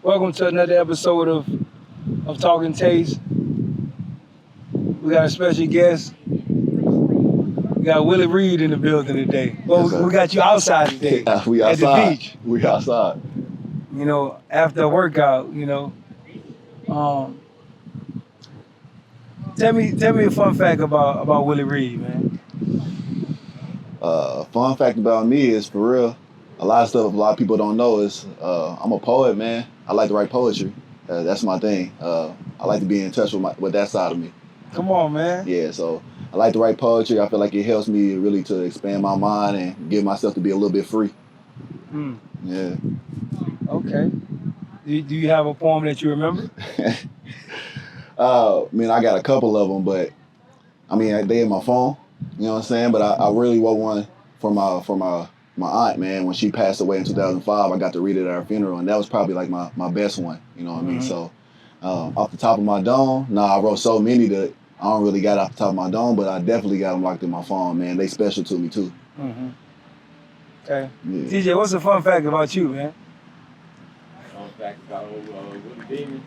Welcome to another episode of Talking Taste. We got a special guest. We got Willie Reed in the building today. Well, Yes, we got you outside today we at the outside. beach. We outside. You know, after a workout. You know, tell me a fun fact about Willie Reed, man. Fun fact about me is, for real, a lot of stuff a lot of people don't know is I'm a poet, man. I like to write poetry. That's my thing. I like to be in touch with that side of me. Come on, man. Yeah, so I like to write poetry. I feel like it helps me really to expand my mind and give myself to be a little bit free. Yeah. Okay. Do you have a poem that you remember? I mean, I got a couple of them, but I mean, they in my phone. You know what I'm saying? But I really want one for my aunt, man. When she passed away in 2005, I got to read it at her funeral, and that was probably like my best one. You know what I mean? So off the top of my dome, I wrote so many that I don't really got off the top of my dome, but I definitely got them locked in my phone, man. They special to me too. Okay. Yeah. DJ, what's a fun fact about you, man? Fun fact about Willie Demon.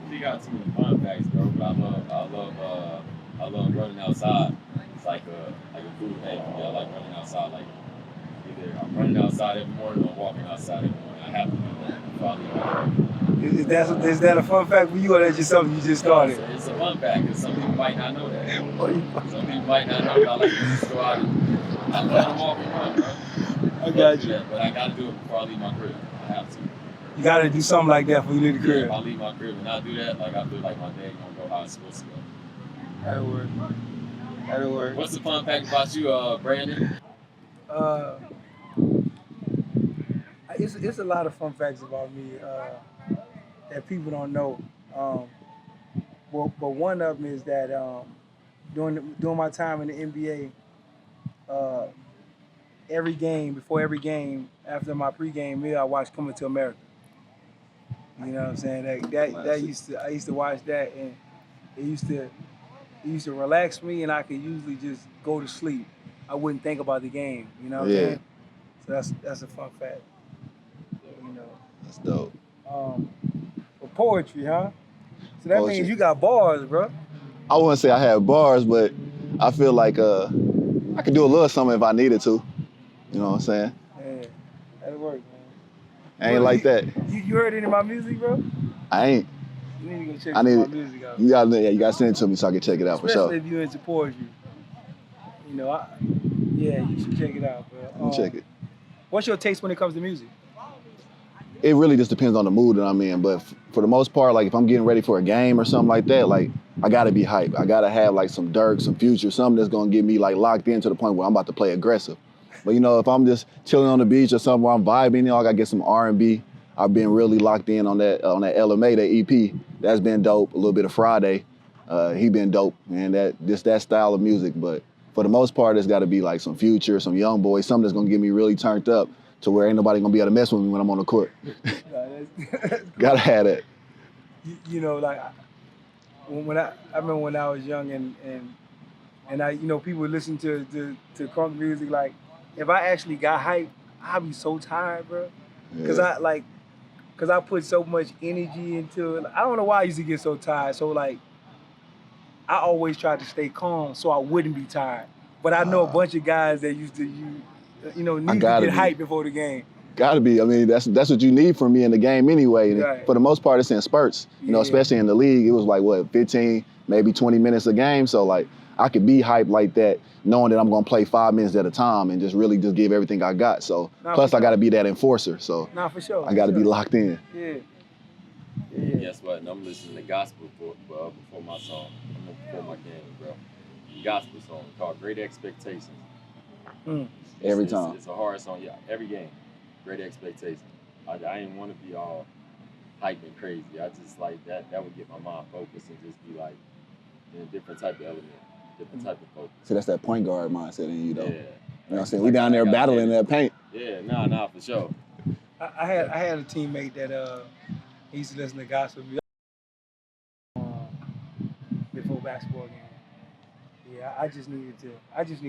We got too many fun facts, bro. But I love running outside. It's like a cool thing. Yeah, I like running outside. Like either I'm running outside every morning or I'm walking outside every morning. I have to do that. Probably. Is that a fun fact for you, or that's just something you just started? It's a fun fact because some people might not know that. Some people might not know that I like to just go out and I plan to walk and run, bro. I got you. But I gotta do it before I leave my crib. I have to. You gotta do something like that before you leave the crib. If I leave my crib and not do that, like I feel like my day gonna go how it's supposed to go. That'll work. What's the fun fact about you, Brandon? It's a lot of fun facts about me that people don't know. But one of them is that during my time in the NBA, before every game, after my pregame meal, I watched Coming to America. You know what I'm saying? I used to watch that, and it used to relax me, and I could usually just go to sleep. I wouldn't think about the game. You know what I'm saying? So that's a fun fact. You know. That's dope. For poetry, huh? So that Poetry. means you got bars, bro. I wouldn't say I have bars, but I feel like I could do a little something if I needed to. You know what I'm saying? Yeah, that'll work, man. I ain't like that. You heard any of my music, bro? I ain't. You need to go check my music out. You gotta send it to me so I can check it out. Especially for sure. if you're into poetry. You know, you should check it out, bro. Let me check it. What's your taste when it comes to music? It really just depends on the mood that I'm in, but for the most part, like if I'm getting ready for a game or something like that, like I gotta be hyped. I gotta have like some Dirk, some Future, something that's gonna get me like locked in to the point where I'm about to play aggressive. But you know, if I'm just chilling on the beach or something where I'm vibing, you know, I gotta get some R&B. I've been really locked in on that LMA, that EP. That's been dope. A little bit of Friday, he been dope, and that style of music. But for the most part, it's got to be like some Future, some Young Boy, something that's gonna get me really turned up to where ain't nobody gonna be able to mess with me when I'm on the court. Gotta have that. You know, like when I remember when I was young and I, you know, people would listen to crunk music. Like if I actually got hyped, I'd be so tired, bro. Cause I put so much energy into it. I don't know why I used to get so tired. So like, I always tried to stay calm so I wouldn't be tired. But I know a bunch of guys that used to, need to get hyped before the game. Gotta be. I mean, that's what you need from me in the game anyway. Right. For the most part, it's in spurts. You know, especially in the league, it was like what, 15, maybe 20 minutes a game. So like, I could be hyped like that, knowing that I'm gonna play 5 minutes at a time and just really just give everything I got. So plus, I gotta be that enforcer. So for sure. I gotta be locked in. Yeah. Guess what? And I'm listening to gospel before my song. Before my game, bro. Gospel song called Great Expectations. Every time. It's a hard song, yeah. Every game. Great Expectations. I didn't want to be all hype and crazy. I just like that. That would get my mind focused and just be like in a different type of element, different type of focus. See, that's that point guard mindset in you, though. Yeah. You know what I'm saying? We down there battling that paint. Yeah, nah, for sure. I had a teammate that he used to listen to gospel music before basketball game. Yeah, I just need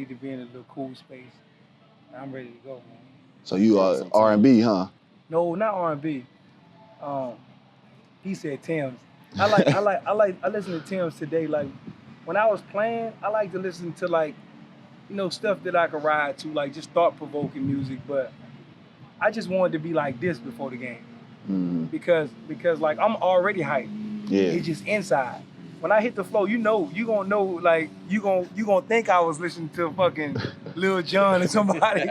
to be in a little cool space. I'm ready to go, man. So you R&B, huh? No, not R&B. Um, he said Tim's. I listen to Tim's today. Like when I was playing, I like to listen to like, stuff that I could ride to, like just thought provoking music. But I just wanted to be like this before the game. Mm-hmm. Because like I'm already hyped. Yeah. It's just inside. When I hit the flow, you gonna know, like you gonna think I was listening to fucking Lil Jon or somebody.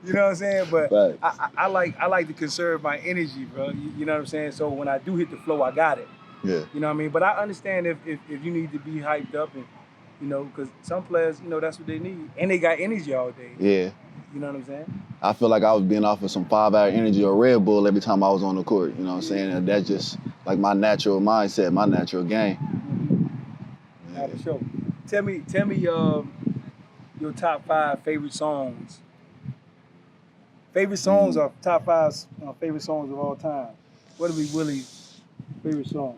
You know what I'm saying? But I like to conserve my energy, bro. You know what I'm saying? So when I do hit the flow, I got it. Yeah. You know what I mean? But I understand if you need to be hyped up and because some players, that's what they need. And they got energy all day. Yeah. You know what I'm saying? I feel like I was being off of some 5-hour energy or Red Bull every time I was on the court. You know what I'm saying? And that's just like my natural mindset, my natural game. Yeah. For sure. Tell me your top 5 favorite songs. Favorite songs or top 5 favorite songs of all time. What would be Willie's favorite song?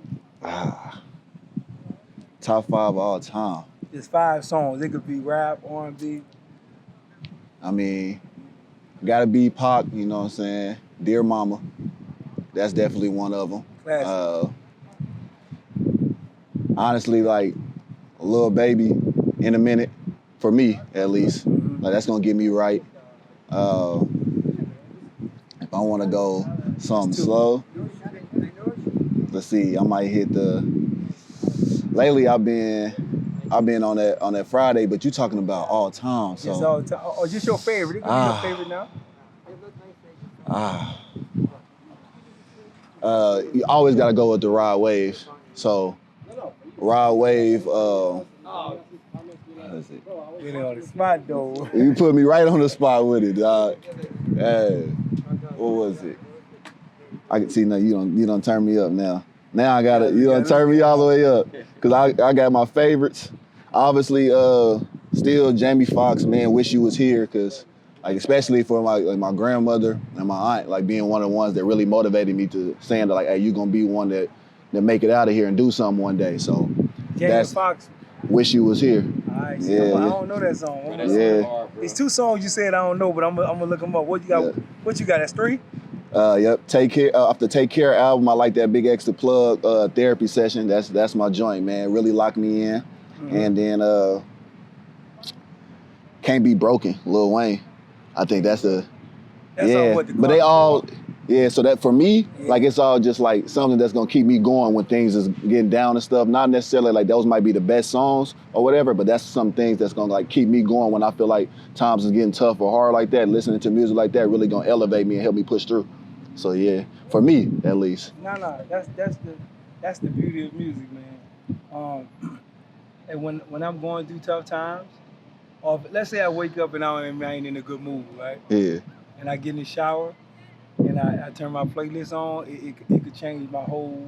Top 5 of all time. It's 5 songs. It could be rap, R&B. I mean, gotta be Pac, you know what I'm saying? Dear Mama. That's definitely one of them. Classic. Honestly, like Lil Baby, In a Minute, for me at least. Mm-hmm. Like that's gonna get me right. If I wanna go something slow, let's see, I might hit lately I've been on that Friday, but you talking about all time, so. It's all time. Oh, just your favorite. It could be your favorite now. You always gotta go with the Ride Wave. So Ride Wave, what is it? You know, the spot though. You put me right on the spot with it, dog. Hey, what was it? I can see now you don't turn me up now. Now I got it. You don't turn me all the way up. Cause I got my favorites. Obviously, still Jamie Foxx, man, Wish You Was Here, cause like especially for my grandmother and my aunt, like being one of the ones that really motivated me to saying that like, hey, you gonna be one that make it out of here and do something one day. So Jamie Foxx. Wish You Was Here. Alright, yeah. I don't know that song. Yeah. It's 2 songs you said I don't know, but I'm gonna look them up. What you got? Yeah. What you got? That's 3? Yep. Take Care. Off the Take Care album, I like that Big Extra Plug therapy session. That's my joint, man. Really locked me in. Mm-hmm. And then Can't Be Broken, Lil Wayne. I think that's but they all, so that for me, like it's all just like something that's gonna keep me going when things is getting down and stuff. Not necessarily like those might be the best songs or whatever, but that's some things that's gonna like keep me going when I feel like times is getting tough or hard like that. Listening to music like that really gonna elevate me and help me push through. So yeah, for me at least. No, that's the beauty of music, man. And when I'm going through tough times, or let's say I wake up and I ain't in a good mood, right? Yeah. And I get in the shower and I turn my playlist on, it could change my whole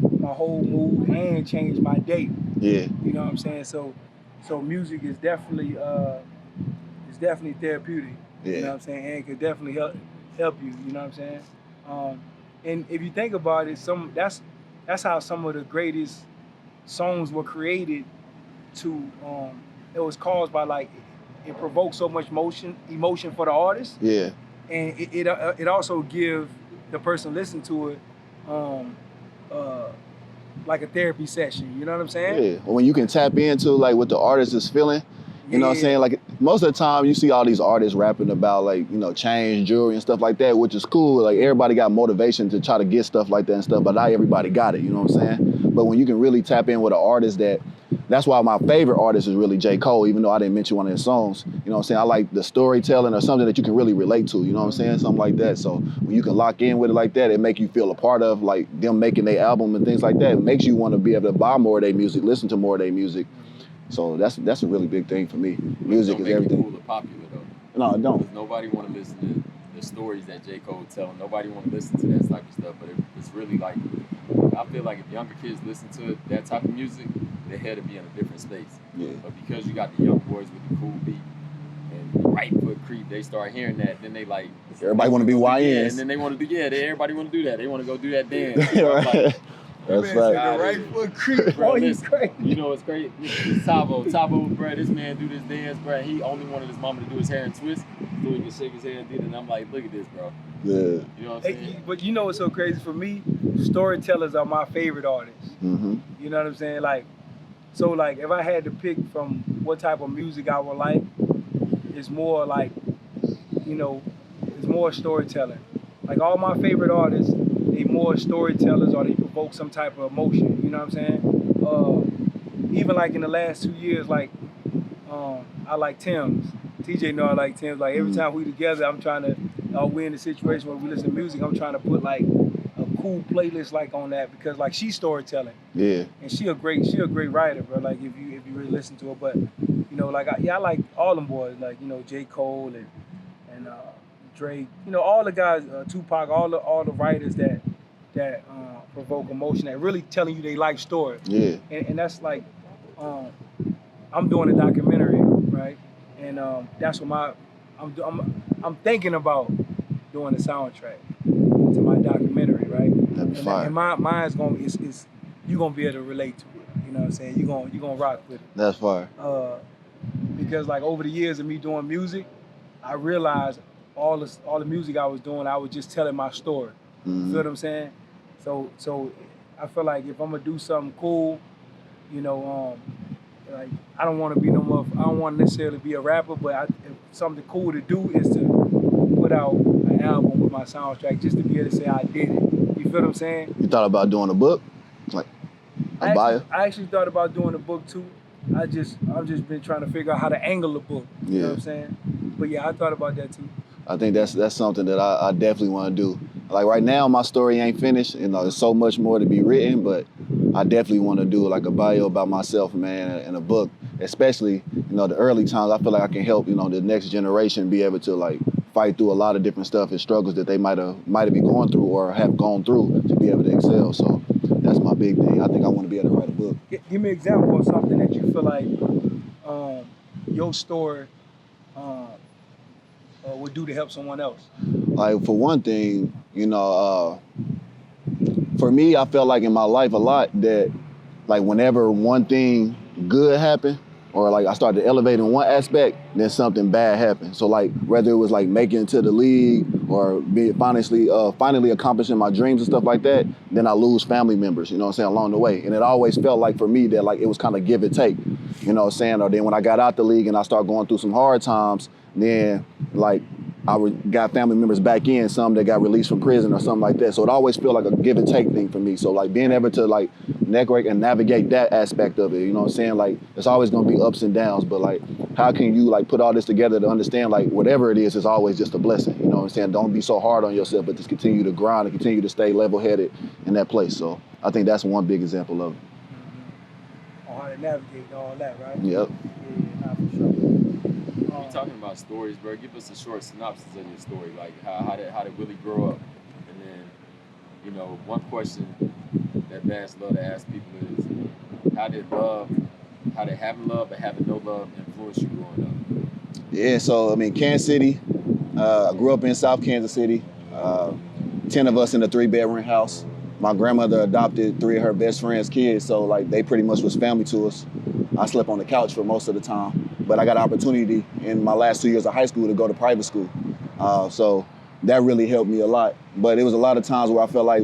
mood and change my day. Yeah. You know what I'm saying? So music is definitely therapeutic. Yeah. You know what I'm saying? And it could definitely help you. You know what I'm saying? And if you think about it, that's how some of the greatest songs were created. It was caused by like it provoked so much emotion for the artist. Yeah. And it also give the person listening to it like a therapy session. You know what I'm saying? Yeah. When you can tap into like what the artist is feeling. You know what I'm saying? Like most of the time you see all these artists rapping about like, chains, jewelry and stuff like that, which is cool. Like everybody got motivation to try to get stuff like that and stuff, but not everybody got it, you know what I'm saying? But when you can really tap in with an artist that's why my favorite artist is really J. Cole, even though I didn't mention one of his songs. You know what I'm saying? I like the storytelling or something that you can really relate to, you know what I'm saying? Something like that. So when you can lock in with it like that, it make you feel a part of like them making their album and things like that. It makes you want to be able to buy more of their music, listen to more of their music. So that's a really big thing for me. Music is everything. Cool or popular though. No, it don't. Because nobody want to listen to the stories that J. Cole telling. Nobody want to listen to that type of stuff. But it's really like, I feel like if younger kids listen to that type of music, they're here to be in a different space. Yeah. But because you got the young boys with the cool beat and the right foot creep, they start hearing that. Then they like everybody want to be YNs. And then they want to do everybody want to do that. They want to go do that dance. You know, like, That's Man said right. the right foot creep. Bro, Boy, you listen, crazy. you know what's crazy? This Tavo, bro, this man do this dance, bro. He only wanted his mama to do his hair and twist so he could shake his head and do it. And I'm like, look at this, bro. Yeah. You know what I'm saying? But you know what's so crazy for me? Storytellers are my favorite artists. Mm-hmm. You know what I'm saying? Like, so like if I had to pick from what type of music I would like, it's more like, you know, it's more storytelling. Like all my favorite artists, they more storytellers or they provoke some type of emotion. You know what I'm saying? Even like in the last 2 years, like I like Tim's. TJ know I like Tim's. Like every time we together, I'm trying to, we in a situation where we listen to music, I'm trying to put like a cool playlist like on that because like she's storytelling. Yeah. And she a great writer, bro. Like if you really listen to her, but you know, like I like all them boys, like you know J. Cole and Drake, you know all the guys, Tupac, all the writers that provoke emotion, that really telling you they life story. Yeah. And that's like, I'm doing a documentary, right? And that's what I'm thinking about doing a soundtrack to my documentary, right? That'd be fire. And mine's gonna be is you gonna be able to relate to it. You know what I'm saying? You gonna rock with it. That's fire. Because like over the years of me doing music, I realized all the music I was doing, I was just telling my story. Mm-hmm. You feel what I'm saying? So I feel like if I'm gonna do something cool, you know, like I don't want to be I don't want to necessarily be a rapper, but if something cool to do is to put out an album with my soundtrack, just to be able to say I did it. You feel what I'm saying? You thought about doing a book, like a bio? I actually thought about doing a book too. I've just been trying to figure out how to angle the book. You know what I'm saying? But yeah, I thought about that too. I think that's something that I definitely want to do. Like right now, my story ain't finished. You know, there's so much more to be written, but I definitely want to do like a bio about myself, man, and a book. Especially, you know, the early times. I feel like I can help, you know, the next generation be able to like fight through a lot of different stuff and struggles that they might have been going through or have gone through to be able to excel. So that's my big thing. I think I want to be able to write a book. Give me an example of something that you feel like your story would do to help someone else. Like for one thing, you know, for me, I felt like in my life a lot that like whenever one thing good happened or like I started to elevate in one aspect, then something bad happened. So like whether it was like making it to the league or finally accomplishing my dreams and stuff like that, then I lose family members, you know what I'm saying, along the way. And it always felt like for me that like it was kind of give and take, you know what I'm saying? Or then when I got out the league and I started going through some hard times, then like got family members back in, some that got released from prison or something like that. So it always felt like a give and take thing for me. So like being able to like network and navigate that aspect of it, you know what I'm saying? Like it's always gonna be ups and downs, but like how can you like put all this together to understand like whatever it is always just a blessing, you know what I'm saying? Don't be so hard on yourself, but just continue to grind and continue to stay level-headed in that place. So I think that's one big example of it. On how to navigate all that, right? Yep. Yeah, nah, for sure. You're talking about stories, bro. Give us a short synopsis of your story. Like how did Willie grow up? And then, you know, one question that dads love to ask people is how did having love but having no love influence you growing up? Yeah, so I mean Kansas City, I grew up in South Kansas City, 10 of us in a 3-bedroom house. My grandmother adopted 3 of her best friend's kids, so like they pretty much was family to us. I slept on the couch for most of the time, but I got an opportunity in my last 2 years of high school to go to private school. So that really helped me a lot. But it was a lot of times where I felt like,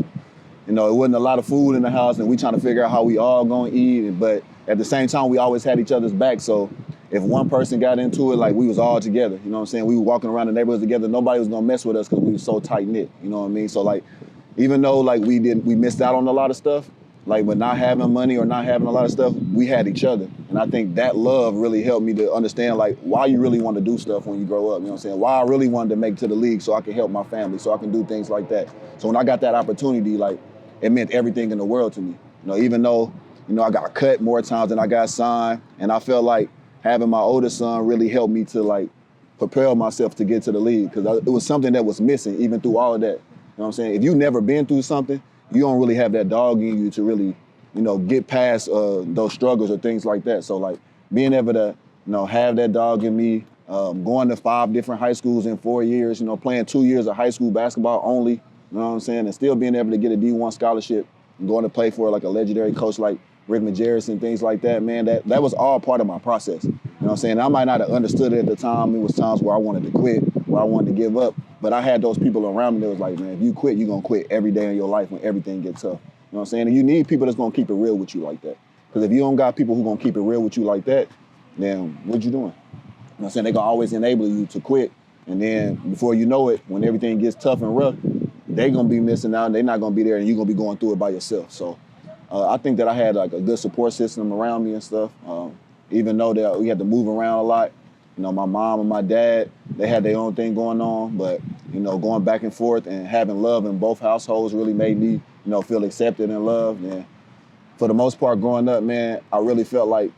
you know, it wasn't a lot of food in the house and we trying to figure out how we all gonna eat. But at the same time, we always had each other's back. So if one person got into it, like we was all together, you know what I'm saying? We were walking around the neighborhood together. Nobody was gonna mess with us because we were so tight knit, you know what I mean? So like, even though like we missed out on a lot of stuff, like with not having money or not having a lot of stuff, we had each other. And I think that love really helped me to understand like why you really want to do stuff when you grow up, you know what I'm saying? Why I really wanted to make it to the league so I could help my family, so I can do things like that. So when I got that opportunity, like it meant everything in the world to me. You know, even though, you know, I got cut more times than I got signed, and I felt like having my oldest son really helped me to like propel myself to get to the league because it was something that was missing even through all of that. You know what I'm saying? If you've never been through something, you don't really have that dog in you to really, you know, get past those struggles or things like that. So like being able to, you know, have that dog in me, going to 5 different high schools in 4 years, you know, playing 2 years of high school basketball only, you know what I'm saying? And still being able to get a D1 scholarship going to play for like a legendary coach like Rick Majerus and things like that, man, that was all part of my process. You know what I'm saying? I might not have understood it at the time. It was times where I wanted to quit, where I wanted to give up. But I had those people around me that was like, man, if you quit, you're going to quit every day in your life when everything gets tough. You know what I'm saying? And you need people that's going to keep it real with you like that. Because if you don't got people who going to keep it real with you like that, then what you doing? You know what I'm saying? They're going to always enable you to quit. And then before you know it, when everything gets tough and rough, they're going to be missing out and they're not going to be there and you're going to be going through it by yourself. So I think that I had like a good support system around me and stuff. Even though that we had to move around a lot, you know, my mom and my dad, they had their own thing going on, but you know, going back and forth and having love in both households really made me, you know, feel accepted and loved. And for the most part, growing up, man, I really felt like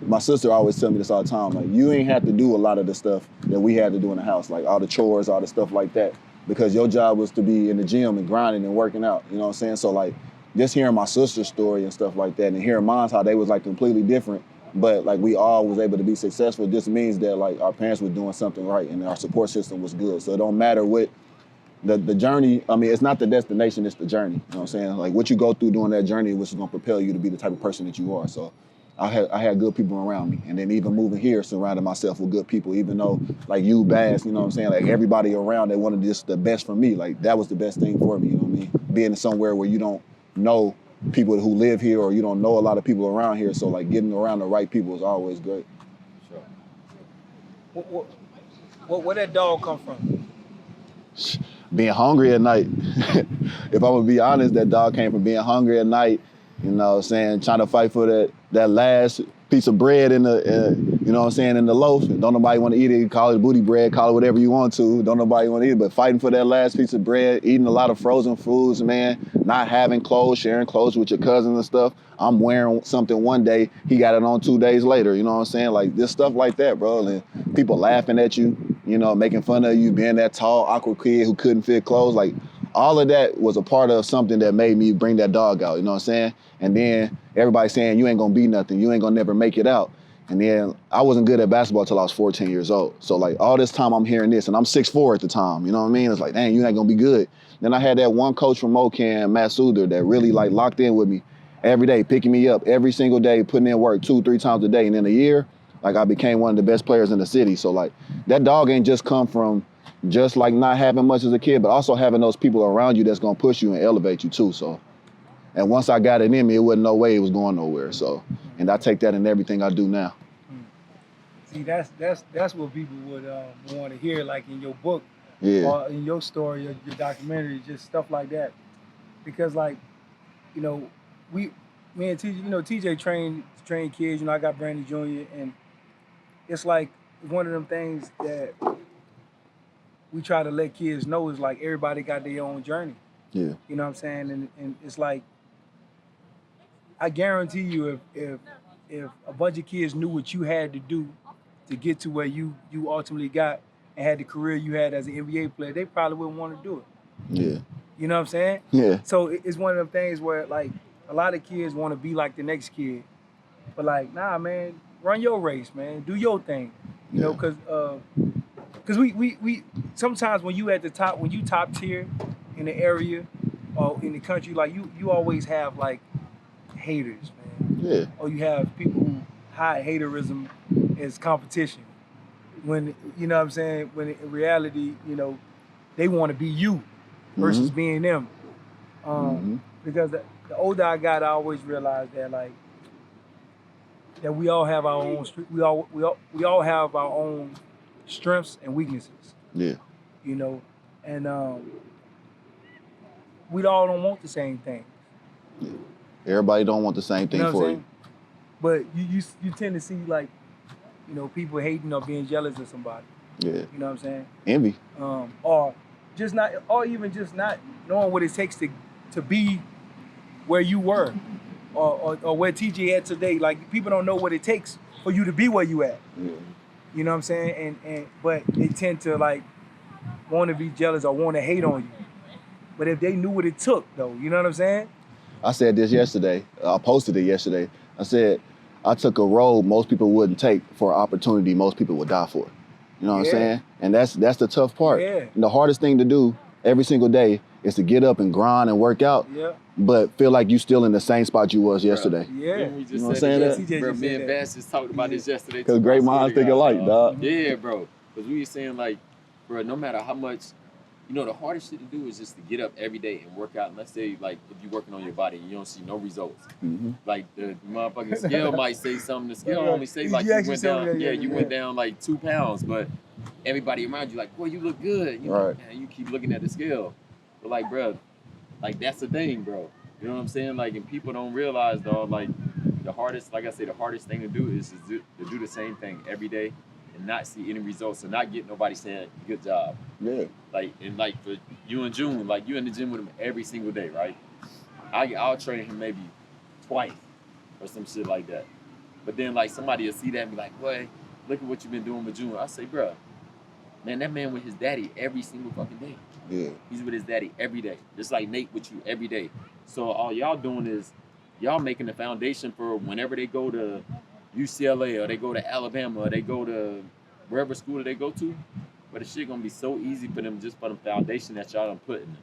my sister always tell me this all the time, like you ain't have to do a lot of the stuff that we had to do in the house, like all the chores, all the stuff like that, because your job was to be in the gym and grinding and working out. You know what I'm saying? So like, just hearing my sister's story and stuff like that and hearing mine's how they was like completely different, but like we all was able to be successful, just means that like our parents were doing something right and our support system was good. So it don't matter what the journey, I mean, it's not the destination, it's the journey. You know what I'm saying? Like what you go through during that journey, which is gonna propel you to be the type of person that you are. So I had good people around me. And then even moving here, surrounded myself with good people, even though like you, Bass, you know what I'm saying? Like everybody around, they wanted just the best for me. Like that was the best thing for me, you know what I mean? Being somewhere where you don't know people who live here or you don't know a lot of people around here, so like getting around the right people is always great. Sure. Where that dog come from? Being hungry at night. If I'm gonna be honest, that dog came from being hungry at night, you know what I'm saying, trying to fight for that last piece of bread in the, you know what I'm saying, in the loaf. And don't nobody want to eat it. Call it booty bread, call it whatever you want to. Don't nobody want to eat it, but fighting for that last piece of bread, eating a lot of frozen foods, man, not having clothes, sharing clothes with your cousins and stuff. I'm wearing something one day, he got it on 2 days later, you know what I'm saying? Like this stuff like that, bro. And people laughing at you, you know, making fun of you, being that tall, awkward kid who couldn't fit clothes. Like all of that was a part of something that made me bring that dog out, you know what I'm saying? And then everybody saying, you ain't gonna be nothing, you ain't gonna never make it out. And then I wasn't good at basketball till I was 14 years old. So like all this time I'm hearing this, and I'm 6'4" at the time, you know what I mean? It's like, dang, you ain't gonna be good. Then I had that one coach from Mocan, Matt Souther, that really like locked in with me every day, picking me up every single day, putting in work 2-3 times a day. And in a year, like I became one of the best players in the city. So like that dog ain't just come from just like not having much as a kid, but also having those people around you that's gonna push you and elevate you too. So, and once I got it in me, it wasn't no way it was going nowhere. So, and I take that in everything I do now. See, that's what people would want to hear, like in your book, Yeah. or in your story, your documentary, just stuff like that. Because like, you know, me and TJ, you know, TJ train kids. You know, I got Brandon Jr. and it's like one of them things that we try to let kids know is like everybody got their own journey. Yeah. You know what I'm saying? And it's like, I guarantee you if a bunch of kids knew what you had to do to get to where you ultimately got and had the career you had as an NBA player, they probably wouldn't want to do it. Yeah. You know what I'm saying? Yeah. So it's one of them things where like a lot of kids want to be like the next kid, but like, nah, man, run your race, man, do your thing. You know, because we sometimes when you at the top, when you top tier in the area or in the country, like you always have like haters, man. Yeah. Or you have people who hide haterism as competition. When, you know what I'm saying, when in reality, you know, they want to be you versus being them. Because the older I got, I always realized that like that we all have our own we all have our own strengths and weaknesses. Yeah. You know, and we all don't want the same thing. Yeah. Everybody don't want the same thing, you know, for you. But you tend to see like, you know, people hating or being jealous of somebody. Yeah. You know what I'm saying? Envy. Or just not, or even just not knowing what it takes to be where you were, or where TJ at today. Like people don't know what it takes for you to be where you at. Yeah. You know what I'm saying? And but they tend to like want to be jealous or want to hate on you. But if they knew what it took, though, you know what I'm saying? I said this yesterday. I posted it yesterday. I said, I took a road most people wouldn't take for an opportunity most people would die for. You know what I'm saying? And that's the tough part. Yeah. And the hardest thing to do every single day is to get up and grind and work out, but feel like you still in the same spot you was yesterday. Yeah. We just You know what I'm said saying? that, bro, me and Bass just talked about this yesterday. Because great minds think alike, dog. Yeah, bro. Because we were saying, like, bro, no matter how much, you know, the hardest shit to do is just to get up every day and work out. And let's say, like, if you're working on your body and you don't see no results, like the motherfucking scale might say something. The scale only say like you went down. You went down like 2 pounds, but everybody around you like, boy, you look good. You know, and you keep looking at the scale, but like, bro, like that's the thing, bro. You know what I'm saying? Like, and people don't realize, dog. Like, the hardest, like I say, the hardest thing to do is to do the same thing every day and not see any results and not get nobody saying good job. Yeah. Like, and like for you and June, like you in the gym with him every single day, right? I'll train him maybe twice or some shit like that. But then like somebody will see that and be like, boy, look at what you've been doing with June. I say, bro, man, that man with his daddy every single fucking day. Yeah. He's with his daddy every day, just like Nate with you every day. So all y'all doing is y'all making the foundation for whenever they go to UCLA or they go to Alabama or they go to wherever school they go to. But the shit gonna be so easy for them just for the foundation that y'all done put in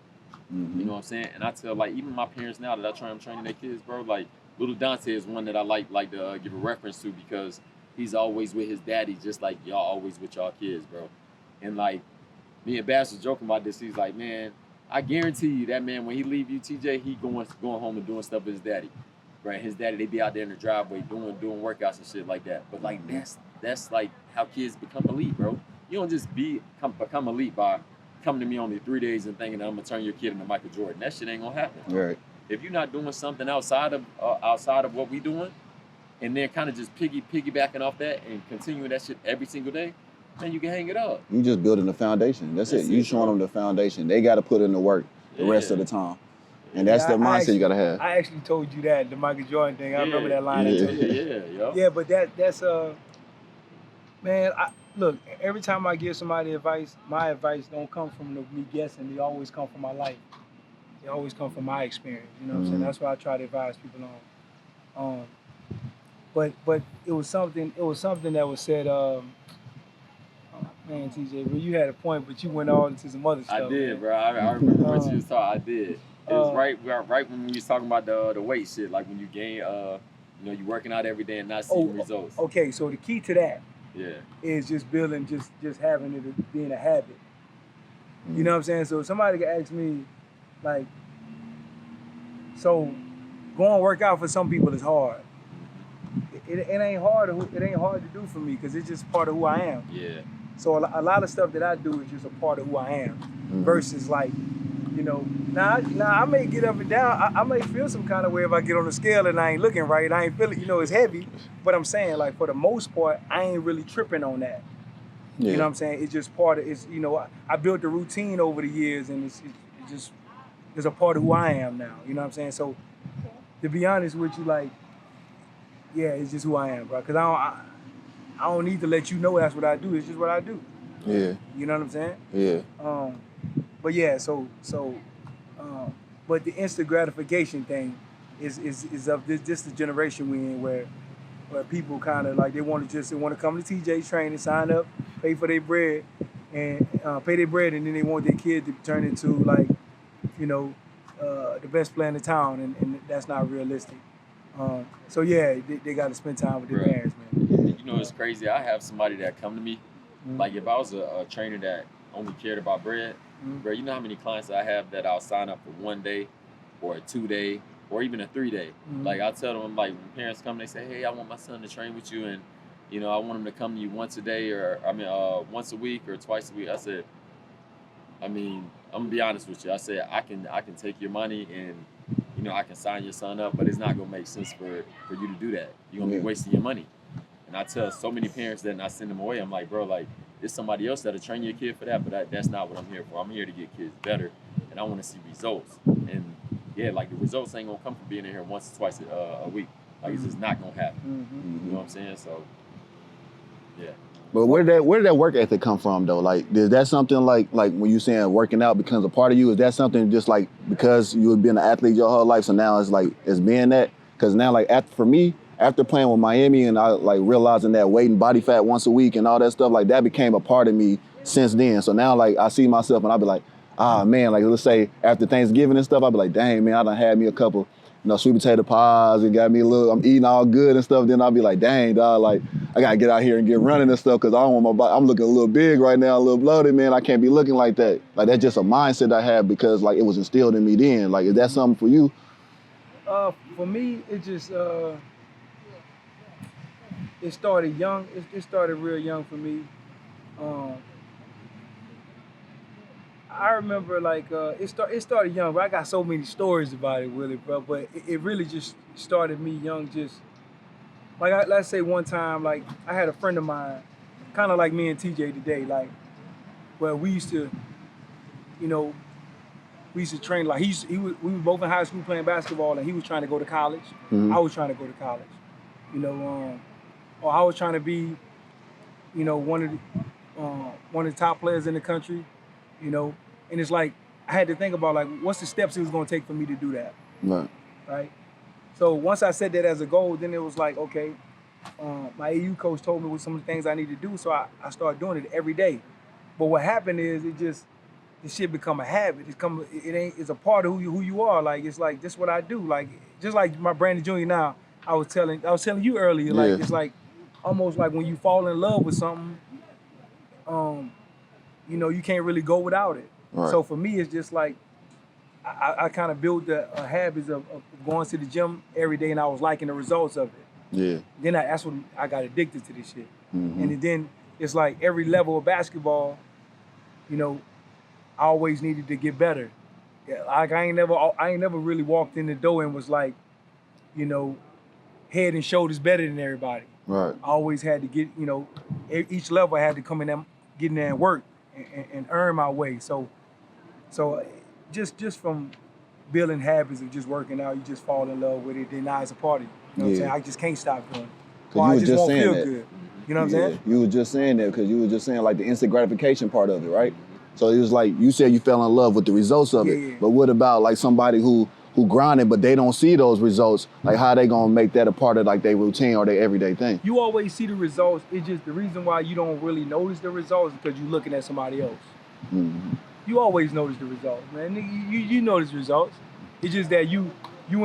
them. You know what I'm saying? And I tell like even my parents now that I'm training their kids, bro, like little Dante is one that I like to give a reference to because he's always with his daddy just like y'all always with y'all kids, bro. And like me and Bass was joking about this. He's like, man, I guarantee you that man when he leave you, TJ, he going home and doing stuff with his daddy. Right? His daddy, they be out there in the driveway doing workouts and shit like that. But like that's like how kids become elite, bro. You don't just become elite by coming to me only 3 days and thinking that I'm gonna turn your kid into Michael Jordan. That shit ain't gonna happen. Right. If you're not doing something outside of what we doing, and then kind of just piggybacking off that and continuing that shit every single day, man, you can hang it up. You just building the foundation. That's it. You showing them the foundation. They got to put in the work the rest of the time. And that's the mindset you got to have. I actually told you that, the Michael Jordan thing. I remember that line. Yeah, but that's man, look, every time I give somebody advice, my advice don't come from me guessing. They always come from my life. They always come from my experience. You know what I'm saying? That's why I try to advise people on. But it was something that was said, man, TJ, well, you had a point, but you went all into some other stuff. I did, man. bro. I remember what you was talking. I did. It was right when we was talking about the weight shit, like when you gain, you working out every day and not seeing results. Okay, so the key to that Yeah. is just building, just having it being a habit. You know what I'm saying? So if somebody could ask me, like, so going work out for some people is hard. It ain't hard. It ain't hard to do for me because it's just part of who I am. Yeah. So a lot of stuff that I do is just a part of who I am. Versus like, now I may get up and down. I may feel some kind of way if I get on the scale and I ain't looking right. I ain't feeling, it's heavy. But I'm saying, like, for the most part, I ain't really tripping on that. Yeah. You know what I'm saying? It's just part of, I built a routine over the years and it's a part of who I am now. You know what I'm saying? So to be honest with you, like, yeah, it's just who I am, bro. Because I don't need to let you know that's what I do. It's just what I do. Yeah. You know what I'm saying? Yeah. But yeah, but the instant gratification thing is of this the generation we in where people kind of like they want to come to TJ's training, sign up, pay for their bread, and and then they want their kid to turn into like, the best player in the town, and that's not realistic. So yeah, they got to spend time with their parents, man. It's crazy. I have somebody that come to me, like if I was a trainer that only cared about bread, bro, you know how many clients I have that I'll sign up for 1 day or a 2 day or even a 3 day. Like I tell them, like when parents come, they say, hey, I want my son to train with you, and I want him to come to you once a day once a week or twice a week. I said, I'm gonna be honest with you. I said I can take your money and I can sign your son up, but it's not gonna make sense for you to do that. You're gonna be wasting your money. And I tell so many parents that, and I send them away. I'm like, bro, like there's somebody else that'll train your kid for that, but that's not what I'm here for. I'm here to get kids better, and I want to see results. And yeah, like the results ain't gonna come from being in here once or twice a week. Like it's just not gonna happen. You know what I'm saying? So yeah. But where did that work ethic come from though? Like, is that something like when you saying working out becomes a part of you? Is that something just like because you have been an athlete your whole life, so now it's being that? Because now after playing with Miami and I like realizing that weight and body fat once a week and all that stuff, like that became a part of me since then. So now like I see myself and I'll be like, man, like let's say after Thanksgiving and stuff, I'd be like, dang man, I done had me a couple, sweet potato pies and got me a little, I'm eating all good and stuff. Then I'll be like, dang dog, like I gotta get out here and get running and stuff because I don't want my body, I'm looking a little big right now, a little bloated, man. I can't be looking like that. Like that's just a mindset I have because like it was instilled in me then. Like is that something for you? For me, it just it started young. It started real young for me. I remember like it started young, but I got so many stories about it, Willie, bro. But it really just started me young. Just like let's say one time, like I had a friend of mine, kind of like me and TJ today, like where we used to, we used to train. Like we were both in high school playing basketball, and he was trying to go to college. Mm-hmm. I was trying to go to college, or I was trying to be, one of the top players in the country, and it's like I had to think about like what's the steps it was going to take for me to do that. Right. So once I set that as a goal, then it was like, okay, my AU coach told me what some of the things I need to do, so I started doing it every day. But what happened is this shit become a habit. It's a part of who you are. Like it's like this is what I do. Like just like my Brandon Jr. now, I was telling you earlier, like it's like almost like when you fall in love with something, you can't really go without it. Right. So for me, it's just like I kind of built a habit of going to the gym every day, and I was liking the results of it. Yeah. Then that's when I got addicted to this shit. Mm-hmm. And then it's like every level of basketball, I always needed to get better. Like I ain't never really walked in the door and was like, head and shoulders better than everybody. Right. I always had to get, each level I had to come in there, get in there and work and earn my way. So just from building habits of just working out, you just fall in love with it. Then now it's a party. You know what I'm saying? I just can't stop doing it. Or I just won't feel good. You know what I'm saying? You were just saying that because you were just saying like the instant gratification part of it, right? So it was like you said you fell in love with the results of it. Yeah. But what about like somebody who grinded but they don't see those results? Like how they gonna make that a part of like their routine or their everyday thing? You always see the results. It's just the reason why you don't really notice the results is because you're looking at somebody else. Mm-hmm. You always notice the results, man. You notice results. It's just that you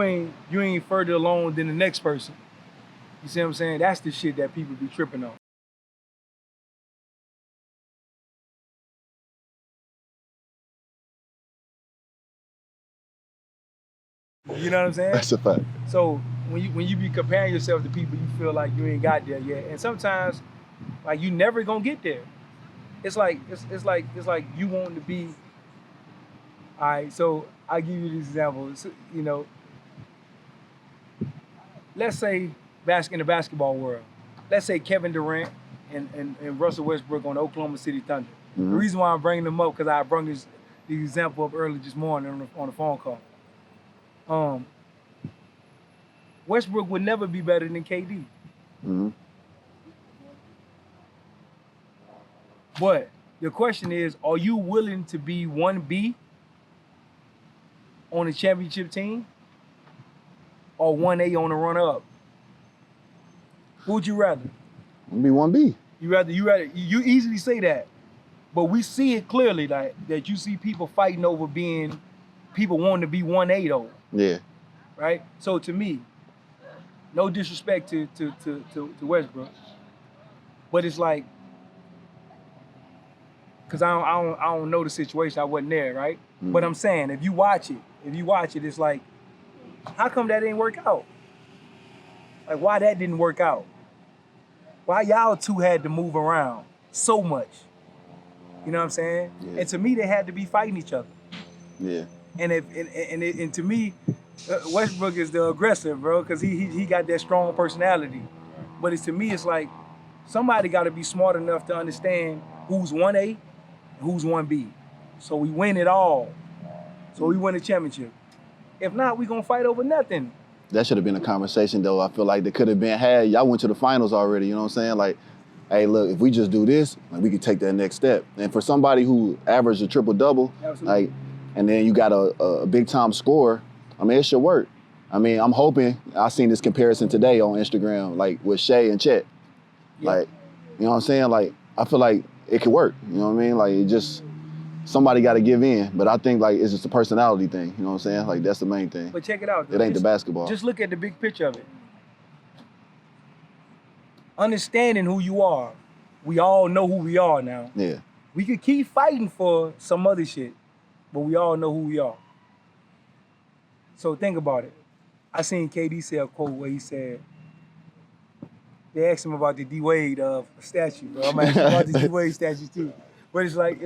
ain't further along than the next person. You see what I'm saying? That's the shit that people be tripping on. You know what I'm saying? That's a fact. So when you be comparing yourself to people, you feel like you ain't got there yet. And sometimes, like you never gonna get there. It's like you want to be. All right, so I'll give you this example. Let's say in the basketball world, let's say Kevin Durant and Russell Westbrook on the Oklahoma City Thunder. Mm-hmm. The reason why I'm bringing them up because I brought the example up earlier this morning on the phone call. Westbrook would never be better than KD. Mm-hmm. But the question is, are you willing to be 1B on a championship team or 1A on a run-up? Who would you rather? Be 1B. You easily say that, but we see it clearly that you see people fighting over people wanting to be 1A though. Yeah. Right? So to me, no disrespect to Westbrook, but it's like, cause I don't know the situation. I wasn't there, right? Mm-hmm. But I'm saying if you watch it, it's like, how come that didn't work out? Like why that didn't work out? Why y'all two had to move around so much? You know what I'm saying? Yeah. And to me, they had to be fighting each other. Yeah. And to me, Westbrook is the aggressive, bro, because he got that strong personality. But to me, it's like somebody got to be smart enough to understand who's 1A and who's 1B. So we win it all. So we win the championship. If not, we gonna fight over nothing. That should have been a conversation, though. I feel like that could have been had. Y'all went to the finals already, you know what I'm saying? Like, hey, look, if we just do this, like, we could take that next step. And for somebody who averaged a triple-double, like, and then you got a big-time scorer, I mean, it should work. I mean, I'm hoping, I seen this comparison today on Instagram, like, with Shea and Chet. Yeah. Like, you know what I'm saying? Like, I feel like it could work, you know what I mean? Like, it just, somebody got to give in. But I think like it's just a personality thing. You know what I'm saying? Like that's the main thing. But check it out. Though. It ain't the basketball. Just look at the big picture of it. Understanding who you are. We all know who we are now. Yeah. We could keep fighting for some other shit, but we all know who we are. So think about it. I seen KD say a quote where he said, they asked him about the D-Wade statue, bro. I'm asking about the D-Wade statue too. But it's like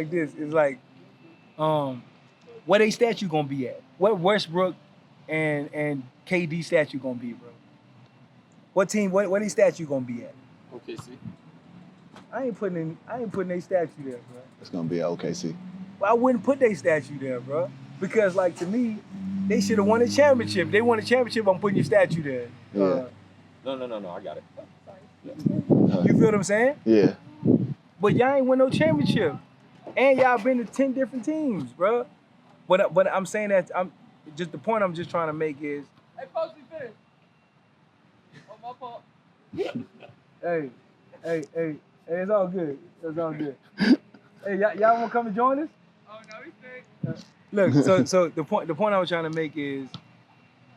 this. It's like, where they statue gonna be at? Where Westbrook and KD statue gonna be, bro? What team? Where they statue gonna be at? Okay, see. I ain't putting their statue there, bro. It's gonna be at OKC. Well, I wouldn't put their statue there, bro. Because like to me, they should have won a championship. They won a championship. I'm putting your statue there. Yeah. No. I got it. You feel what I'm saying? Yeah. But y'all ain't win no championship, and y'all been to 10 different teams, bro. But I'm saying that I'm just the point I'm just trying to make is. Hey, folks, we finished. Oh, my fault. Hey, it's all good. It's all good. Hey, y'all want to come and join us? Oh no, we stay. Look, so the point I was trying to make is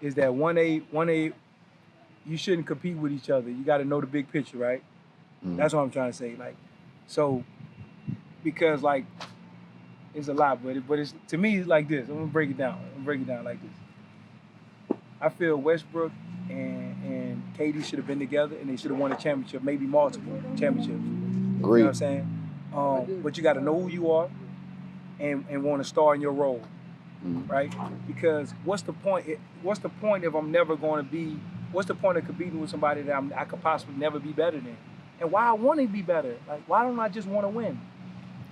that 1A, you shouldn't compete with each other. You got to know the big picture, right? Mm-hmm. That's what I'm trying to say. Like, so because like it's a lot, but it's to me it's like this. I'm gonna break it down. Like this. I feel Westbrook and KD should have been together, and they should have won a championship, maybe multiple championships. Great. You know what I'm saying? But you got to know who you are and want to star in your role, right? Because what's the point if I'm never going to be? What's the point of competing with somebody that I could possibly never be better than? And why I want to be better? Like, why don't I just want to win?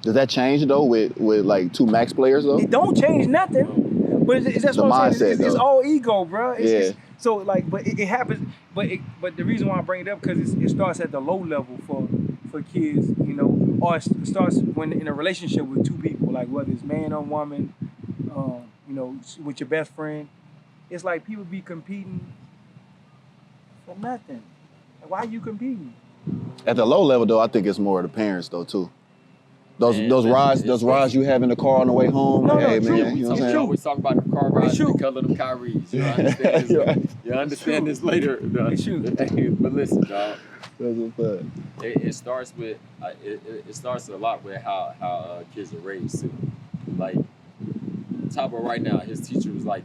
Does that change though with like two max players though? It don't change nothing. But that's what I'm saying. It's all ego, bro. So like, but it happens. But the reason why I bring it up because it starts at the low level for kids, you know, or it starts when in a relationship with two people, like whether it's man or woman, you know, with your best friend. It's like people be competing for nothing. Like, why are you competing? At the low level though, I think it's more the parents though too. Those rides you have in the car on the way home. No, hey true. man, you know what I'm saying? We always talk about the car rides and the color of them Kyries. You understand this? You understand this later. But listen, dog. It starts with it starts a lot with how kids are raised too. Like Tabo right now, his teacher was like,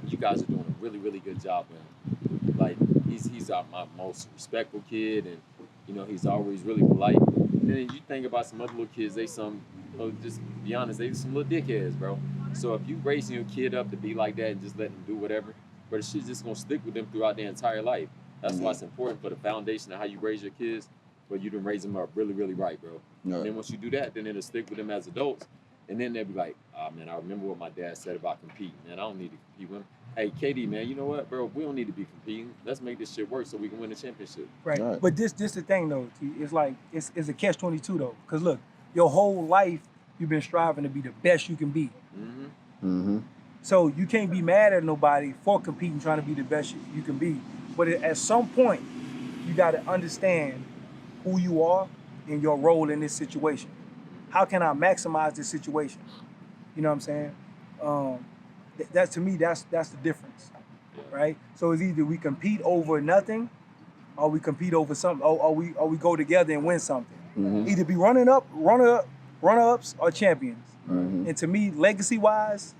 "You guys are doing a really, really good job, man. Like he's my most respectful kid, and you know he's always really polite." And then you think about some other little kids, just be honest, they some little dickheads, bro. So if you raising your kid up to be like that and just let them do whatever, but shit's just gonna stick with them throughout their entire life. That's why it's important for the foundation of how you raise your kids, but you done raise them up really, really right, bro. Right. And then once you do that, then it'll stick with them as adults. And then they'll be like, oh man, I remember what my dad said about competing. Man, I don't need to compete with him. Hey, KD, man, you know what, bro? We don't need to be competing. Let's make this shit work so we can win the championship. Right. But this the thing though, T. It's like it's a catch-22 though. Cause look, your whole life you've been striving to be the best you can be. Mm-hmm. Mm-hmm. So you can't be mad at nobody for competing, trying to be the best you can be. But at some point, you got to understand who you are and your role in this situation. How can I maximize this situation? You know what I'm saying? That to me, that's the difference, right? So it's either we compete over nothing, or we compete over something, or we go together and win something. Mm-hmm. Either be runner-ups, or champions. Mm-hmm. And to me, legacy-wise,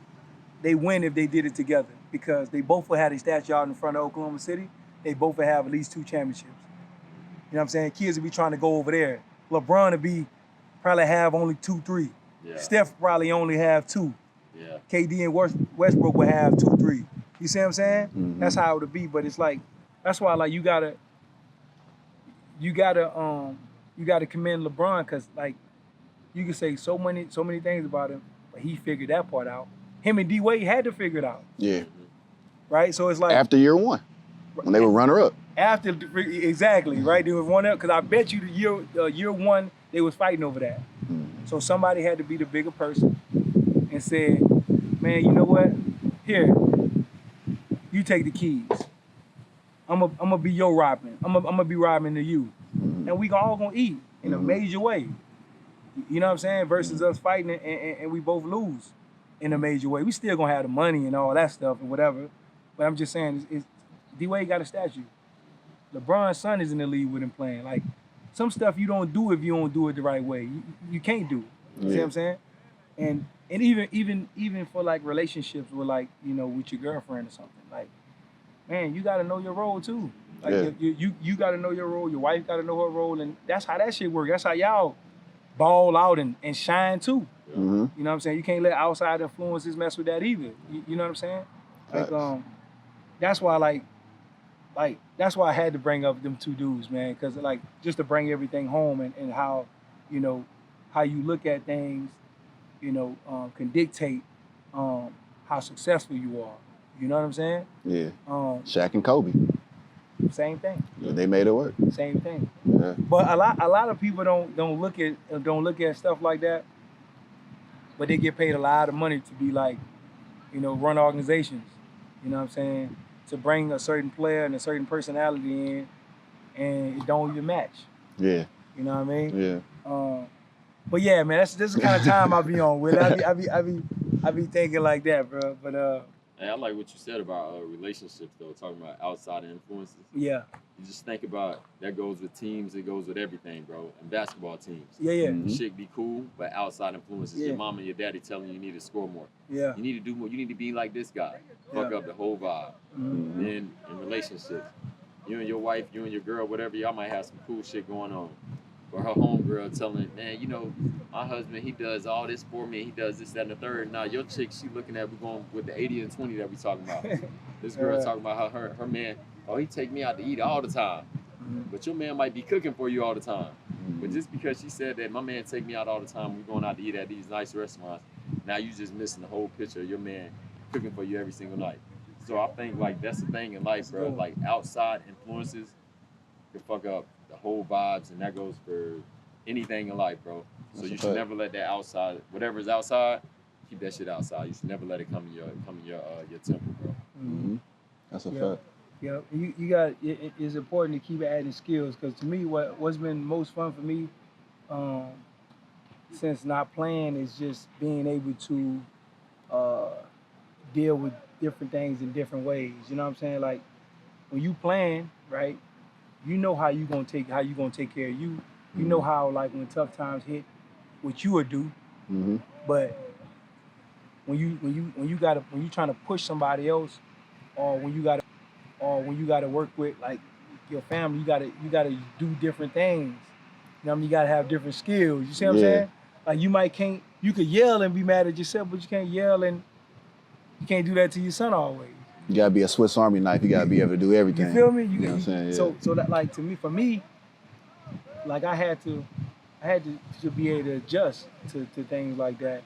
they win if they did it together because they both will have a statue out in front of Oklahoma City. They both will have at least 2 championships. You know what I'm saying? Kids will be trying to go over there. LeBron will probably have only 2, 3. Yeah. Steph probably only have 2. Yeah. KD and Westbrook will have 2, 3. You see what I'm saying? Mm-hmm. That's how it would be. But it's like that's why like you gotta commend LeBron because like you can say so many things about him, but he figured that part out. Him and D-Wade had to figure it out. Yeah. Right. So it's like after year 1. When they were runner-up. Exactly, right? They was runner-up, because I bet you the year 1, they was fighting over that. So somebody had to be the bigger person and said, man, you know what? Here, you take the keys. I'm gonna be your Robin. I'm gonna be Robin to you. And we all gonna eat in a major way. You know what I'm saying? Versus us fighting and we both lose in a major way. We still gonna have the money and all that stuff and whatever. But I'm just saying, D-Wade got a statue. LeBron's son is in the league with him playing. Like, some stuff you don't do if you don't do it the right way. You can't do it. You see what I'm saying? And even for like relationships with like, you know, with your girlfriend or something. Like, man, you gotta know your role too. Like you gotta know your role, your wife gotta know her role, and that's how that shit works. That's how y'all ball out and shine too. Mm-hmm. You know what I'm saying? You can't let outside influences mess with that either. You know what I'm saying? Like that's why that's why I had to bring up them two dudes, man, because like just to bring everything home and how, you know, how you look at things, you know, can dictate how successful you are. You know what I'm saying? Yeah. Shaq and Kobe. Same thing. Yeah, they made it work. Same thing. Yeah. But a lot of people don't look at stuff like that. But they get paid a lot of money to be like, you know, run organizations. You know what I'm saying? To bring a certain player and a certain personality in, and it don't even match. Yeah. You know what I mean? Yeah. But yeah, man, this is the kind of time I be on with. I be thinking like that, bro. But Hey, I like what you said about relationships, though, talking about outside influences. Yeah. You just think about, that goes with teams, it goes with everything, bro. And basketball teams. Yeah, yeah. Mm-hmm. Shit be cool, but outside influences, Yeah. your mom and your daddy telling you need to score more. Yeah. You need to do more. You need to be like this guy. Fuck up the whole vibe. Mm-hmm. Then in relationships, you and your wife, you and your girl, whatever, y'all might have some cool shit going on. But her homegirl telling her, man, you know, my husband, he does all this for me, he does this, that, and the third. Now your chick, she looking at, we going with the 80 and 20 that we talking about. This girl talking about how her man, oh, he take me out to eat all the time. Mm-hmm. But your man might be cooking for you all the time. But just because she said that my man take me out all the time, we're going out to eat at these nice restaurants, now you just missing the whole picture of your man cooking for you every single night. So I think like that's the thing in life, bro. Like outside influences can fuck up the whole vibes, and that goes for anything in life, bro. So you should never let that outside, whatever's outside, keep that shit outside. You should never let it come in your temple, bro. Mm-hmm. That's a fact. Yeah, you got. It's important to keep adding skills, because to me, what's been most fun for me, since not playing, is just being able to deal with different things in different ways. You know what I'm saying? Like when you playing, right? You know how you gonna take care of you. You know how, like, when tough times hit, what you would do. Mm-hmm. But when you trying to push somebody else, or when you gotta work with like your family, you gotta do different things. You know what I mean? You gotta have different skills. You see what I'm saying? Like you could yell and be mad at yourself, but you can't yell and you can't do that to your son always. You gotta be a Swiss Army knife. You gotta be able to do everything. You feel me? You know what I'm saying? Yeah. So that, like, for me, like I had to be able to adjust to things like that.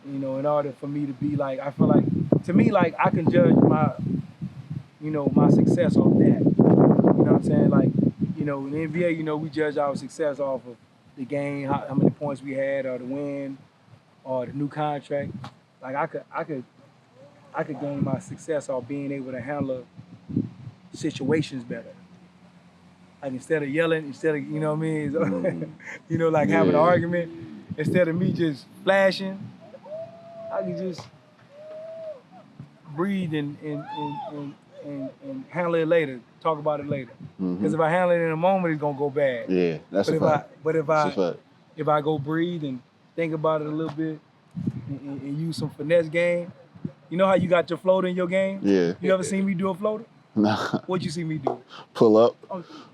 You know, in order for me to be like, I feel like, to me, like, I can judge my success off that. You know what I'm saying? Like, you know, in the NBA, you know, we judge our success off of the game, how many points we had, or the win, or the new contract. Like I could gain my success off being able to handle situations better. Like instead of yelling, you know what I mean? You know, like having an argument, instead of me just flashing, I can just breathe and handle it later, talk about it later. Because if I handle it in a moment, it's gonna go bad. Yeah, that's a fact. But if I go breathe and think about it a little bit and use some finesse game, you know how you got your floater in your game? Yeah. You ever seen me do a floater? Nah. What'd you see me do? Pull up.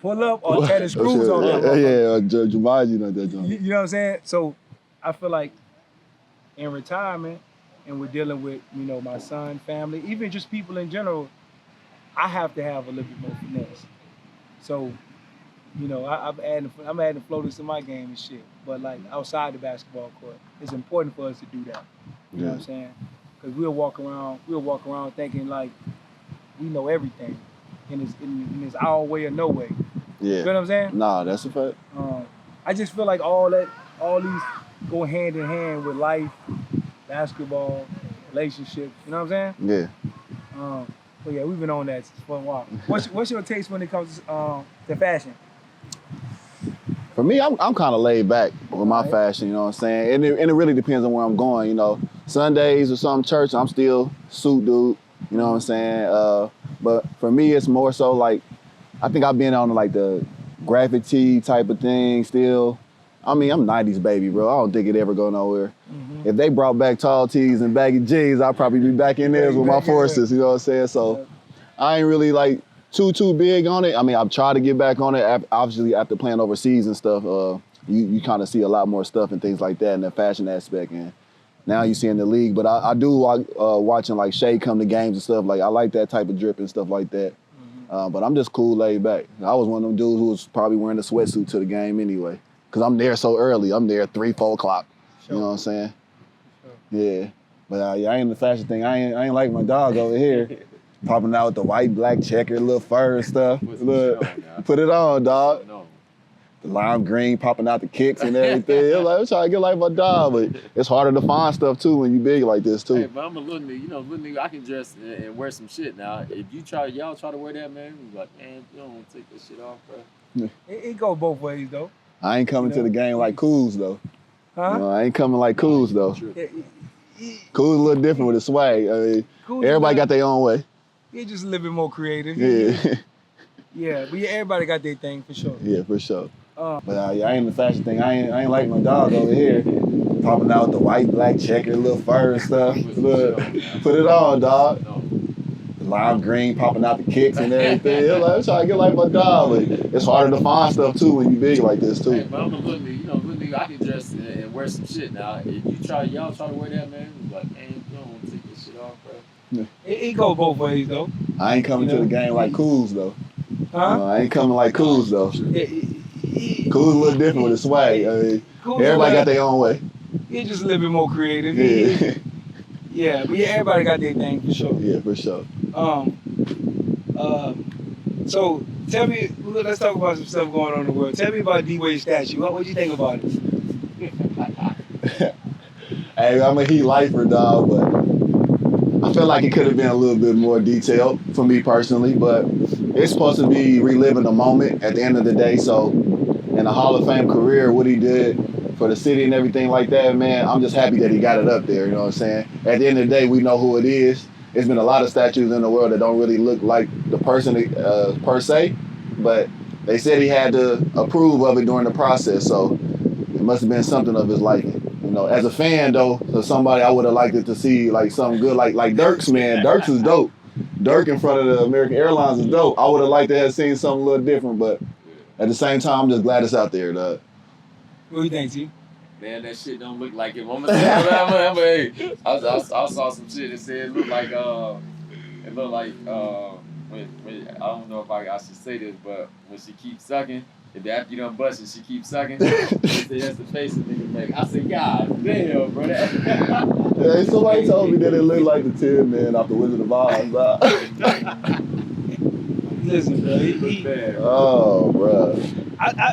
Pull up or tear the screws off that. Yeah, Jumanji like that. You know what I'm saying? So I feel like in retirement, and we're dealing with, you know, my son, family, even just people in general, I have to have a little bit more finesse. So, you know, I'm adding floaters to my game and shit. But like outside the basketball court, it's important for us to do that. You know what I'm saying? Because we'll walk around thinking like we know everything, and it's our way or no way. Yeah. You know what I'm saying? Nah, that's a fact. I just feel like all these go hand in hand with life, basketball, relationships. You know what I'm saying? Yeah. But yeah, we've been on that for a while. What's your taste when it comes to fashion? For me, I'm kind of laid back with my fashion, you know what I'm saying? And it really depends on where I'm going, you know. Sundays or some church, I'm still suit dude, you know what I'm saying? But for me, it's more so like, I think I've been on like the graphic tee type of thing still. I mean, I'm 90s baby, bro. I don't think it ever go nowhere. If they brought back tall tees and baggy jeans, I'd probably be back in there with my forces, you know what I'm saying? So I ain't really like too big on it. I mean, I've tried to get back on it, obviously after playing overseas and stuff. You kind of see a lot more stuff and things like that in the fashion aspect. And now you see in the league, but I do like watching like Shea come to games and stuff. Like I like that type of drip and stuff like that. But I'm just cool, laid back. I was one of them dudes who was probably wearing a sweatsuit to the game anyway. Cause I'm there so early. I'm there 3, 4 o'clock. Sure. You know what I'm saying? Sure. Yeah. But yeah, I ain't the fashion thing. I ain't like my dog over here. Popping out with the white, black checker, little fur and stuff. Look, put it on, dog. The lime green popping out the kicks and everything. I'm trying to get like my dog, but it's harder to find stuff too when you big like this too. Hey, but I'm a little nigga, you know, little nigga, I can dress and wear some shit now. If y'all try to wear that, man, we like, man, you don't want to take this shit off, bro. It goes both ways though. I ain't coming to the game like Coos though. Huh? You know, I ain't coming like Coos though. Coos a little different with the swag. I mean, everybody got their own way. You're just a little bit more creative. Yeah. Yeah, but yeah, everybody got their thing for sure. Yeah, for sure. But yeah, I ain't the fashion thing. I ain't like my dog over here. Popping out with the white, black checker, little fur and stuff. Look, put it on, dog. The lime green popping out the kicks and everything. I'm trying to get like my dog, but it's harder to find stuff too when you big like this too. Hey, but I'm a little nigga, you know, little nigga, I can dress and wear some shit now. If y'all try to wear that, man, we like, man, you don't want to take this shit off, bro. It goes both ways though. I ain't coming to the game like Coos though. Huh? I ain't coming like Coos though. Coos a little different with the swag. I mean, everybody got their own way. You're just a little bit more creative. Yeah. Yeah, but yeah, everybody got their thing for sure. Yeah, for sure. So tell me, let's talk about some stuff going on in the world. Tell me about D-Wade's statue. What you think about it? Hey, I'm a Heat lifer, dog, but I feel like it could have been a little bit more detailed for me personally, but it's supposed to be reliving the moment at the end of the day. So in a Hall of Fame career, what he did for the city and everything like that, man, I'm just happy that he got it up there, you know what I'm saying? At the end of the day, we know who it is. There's been a lot of statues in the world that don't really look like the person per se, but they said he had to approve of it during the process, so it must have been something of his liking. You know, as a fan though, so somebody I would have liked it to see like something good, like Dirk's, man. Dirk's is dope. Dirk in front of the American Airlines is dope. I would have liked to have seen something a little different, but at the same time, I'm just glad it's out there, dog. What do you think, T? Man, that shit don't look like it. Hey, I saw some shit that said it looked like when I don't know if I should say this, but when she keeps sucking, if after you done bust it, she keeps sucking. They say that's the face of nigga make. I said, God damn, bro. Hey, somebody told me that it looked like the Tin Man off the Wizard of Oz. Listen, bro. Oh, bro.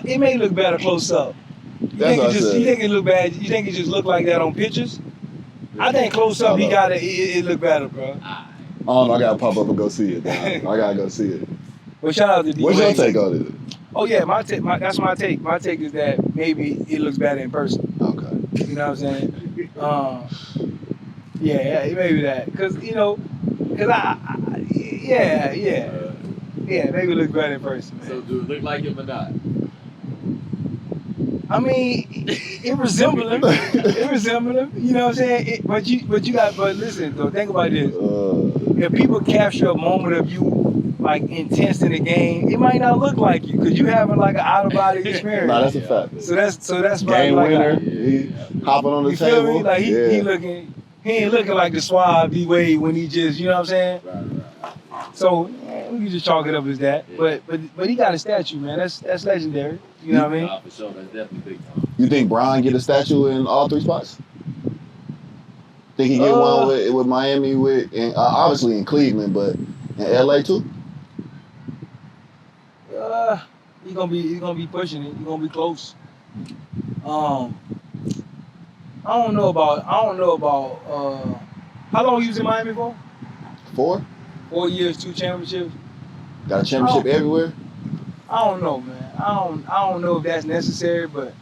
It may look better close up. You think it look bad? You think it just look like that on pictures? I think close up, he got it look better, bro. Oh, I gotta pop up and go see it. I gotta go see it. Well, shout out to D. What's your take on it? Oh yeah, that's my take. My take is that maybe it looks better in person. Okay. You know what I'm saying? Yeah, maybe that. Cause maybe it looks better in person. Man. So do it look like him or not? I mean, it resembles him. It resembles him. You know what I'm saying? But listen, though, think about this. If people capture a moment of you like intense in the game, it might not look like you because you having like an out of body experience. Nah, that's a fact. So that's game like winner. He hopping on the you table. Feel me? Like he ain't looking like the suave D-Wade when he just, you know what I'm saying? Right. So we can just chalk it up as that. Yeah. But he got a statue, man. That's legendary. You know what I mean? Nah, for sure. That's definitely big time. You think Bron get a statue in all 3 spots? Think he get one with Miami, obviously in Cleveland, but in LA too? He's gonna be pushing it. He's gonna be close. I don't know about how long he was in Miami for? 4? 4 years, 2 championships. Got a championship everywhere? I don't know, man. I don't know if that's necessary, but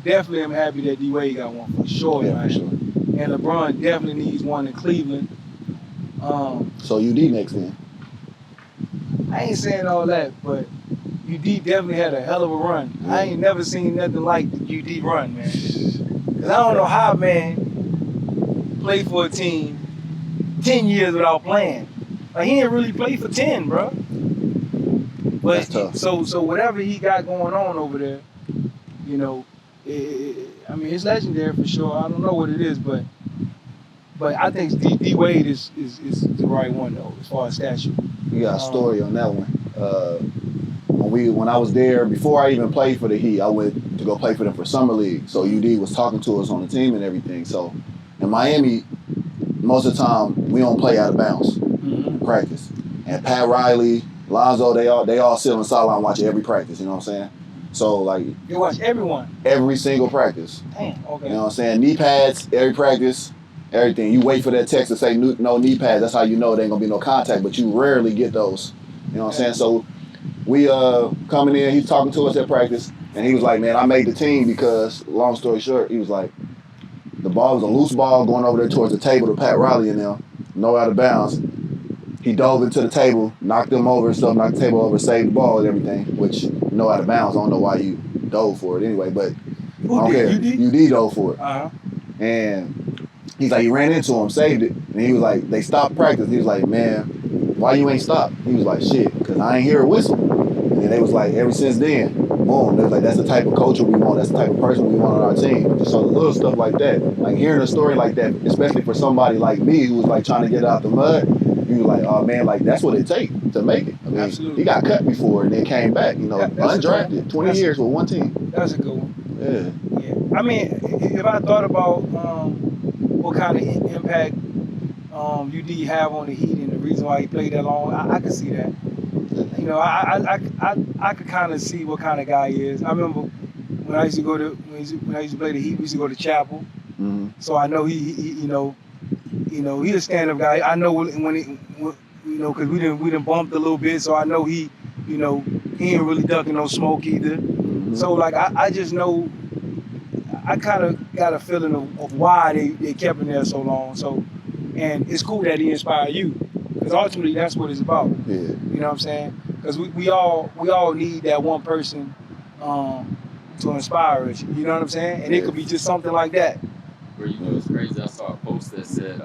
definitely am happy that D-Wade got one for sure, Yeah, man. for sure. And LeBron definitely needs one in Cleveland. So UD next then. I ain't saying all that, but UD definitely had a hell of a run. Yeah. I ain't never seen nothing like the UD run, man. Cause I don't know how, man, play for a team 10 years without playing. Like he ain't really play for 10, bro. But That's tough. So whatever he got going on over there, you know, I mean, it's legendary for sure. I don't know what it is, but I think D Wade is the right one though, as far as statue. You got a story on that one. When I was there, before I even played for the Heat, I went to go play for them for Summer League. So UD was talking to us on the team and everything. So in Miami, most of the time we don't play out of bounds practice. And Pat Riley, Lonzo, they all sit on the sideline watching every practice. You know what I'm saying? So like you watch everyone. Every single practice. Damn. Okay. You know what I'm saying? Knee pads, every practice. Everything. You wait for that text to say no knee pads. That's how you know there ain't gonna be no contact. But you rarely get those. You know what I'm saying? So we coming in. He's talking to us at practice, and he was like, "Man, I made the team because." Long story short, he was like, "The ball was a loose ball going over there towards the table to Pat Riley and them, no out of bounds. He dove into the table, knocked them over and stuff, knocked the table over, saved the ball and everything. Which no out of bounds. I don't know why you dove for it anyway, but I don't care. UD dove for it, and." He's like, he ran into him, saved it. And he was like, they stopped practice. He was like, man, why you ain't stopped? He was like, shit, because I ain't hear a whistle. And they was like, ever since then, boom. They was like, that's the type of culture we want. That's the type of person we want on our team. So the little stuff like that, like hearing a story like that, especially for somebody like me who was like trying to get out the mud, you was like, oh man, like that's what it takes to make it. I mean, absolutely. He got cut before and then came back, you know, undrafted, 20 years with one team. That's a good one. Yeah. I mean, if I thought about what kind of impact UD have on the Heat and the reason why he played that long, I could see that. You know, I could kind of see what kind of guy he is. I remember when I used to go to when I used to play the Heat, we used to go to Chapel. Mm-hmm. So I know he you know he's a stand-up guy. I know when because we didn't bumped a little bit, so I know he ain't really ducking no smoke either. Mm-hmm. So like I just know. I kind of got a feeling of why they kept him there so long. So, and it's cool that he inspired you, because ultimately that's what it's about. Yeah. You know what I'm saying? Because we all need that one person to inspire us. You know what I'm saying? And it could be just something like that. Where it's crazy. I saw a post that said,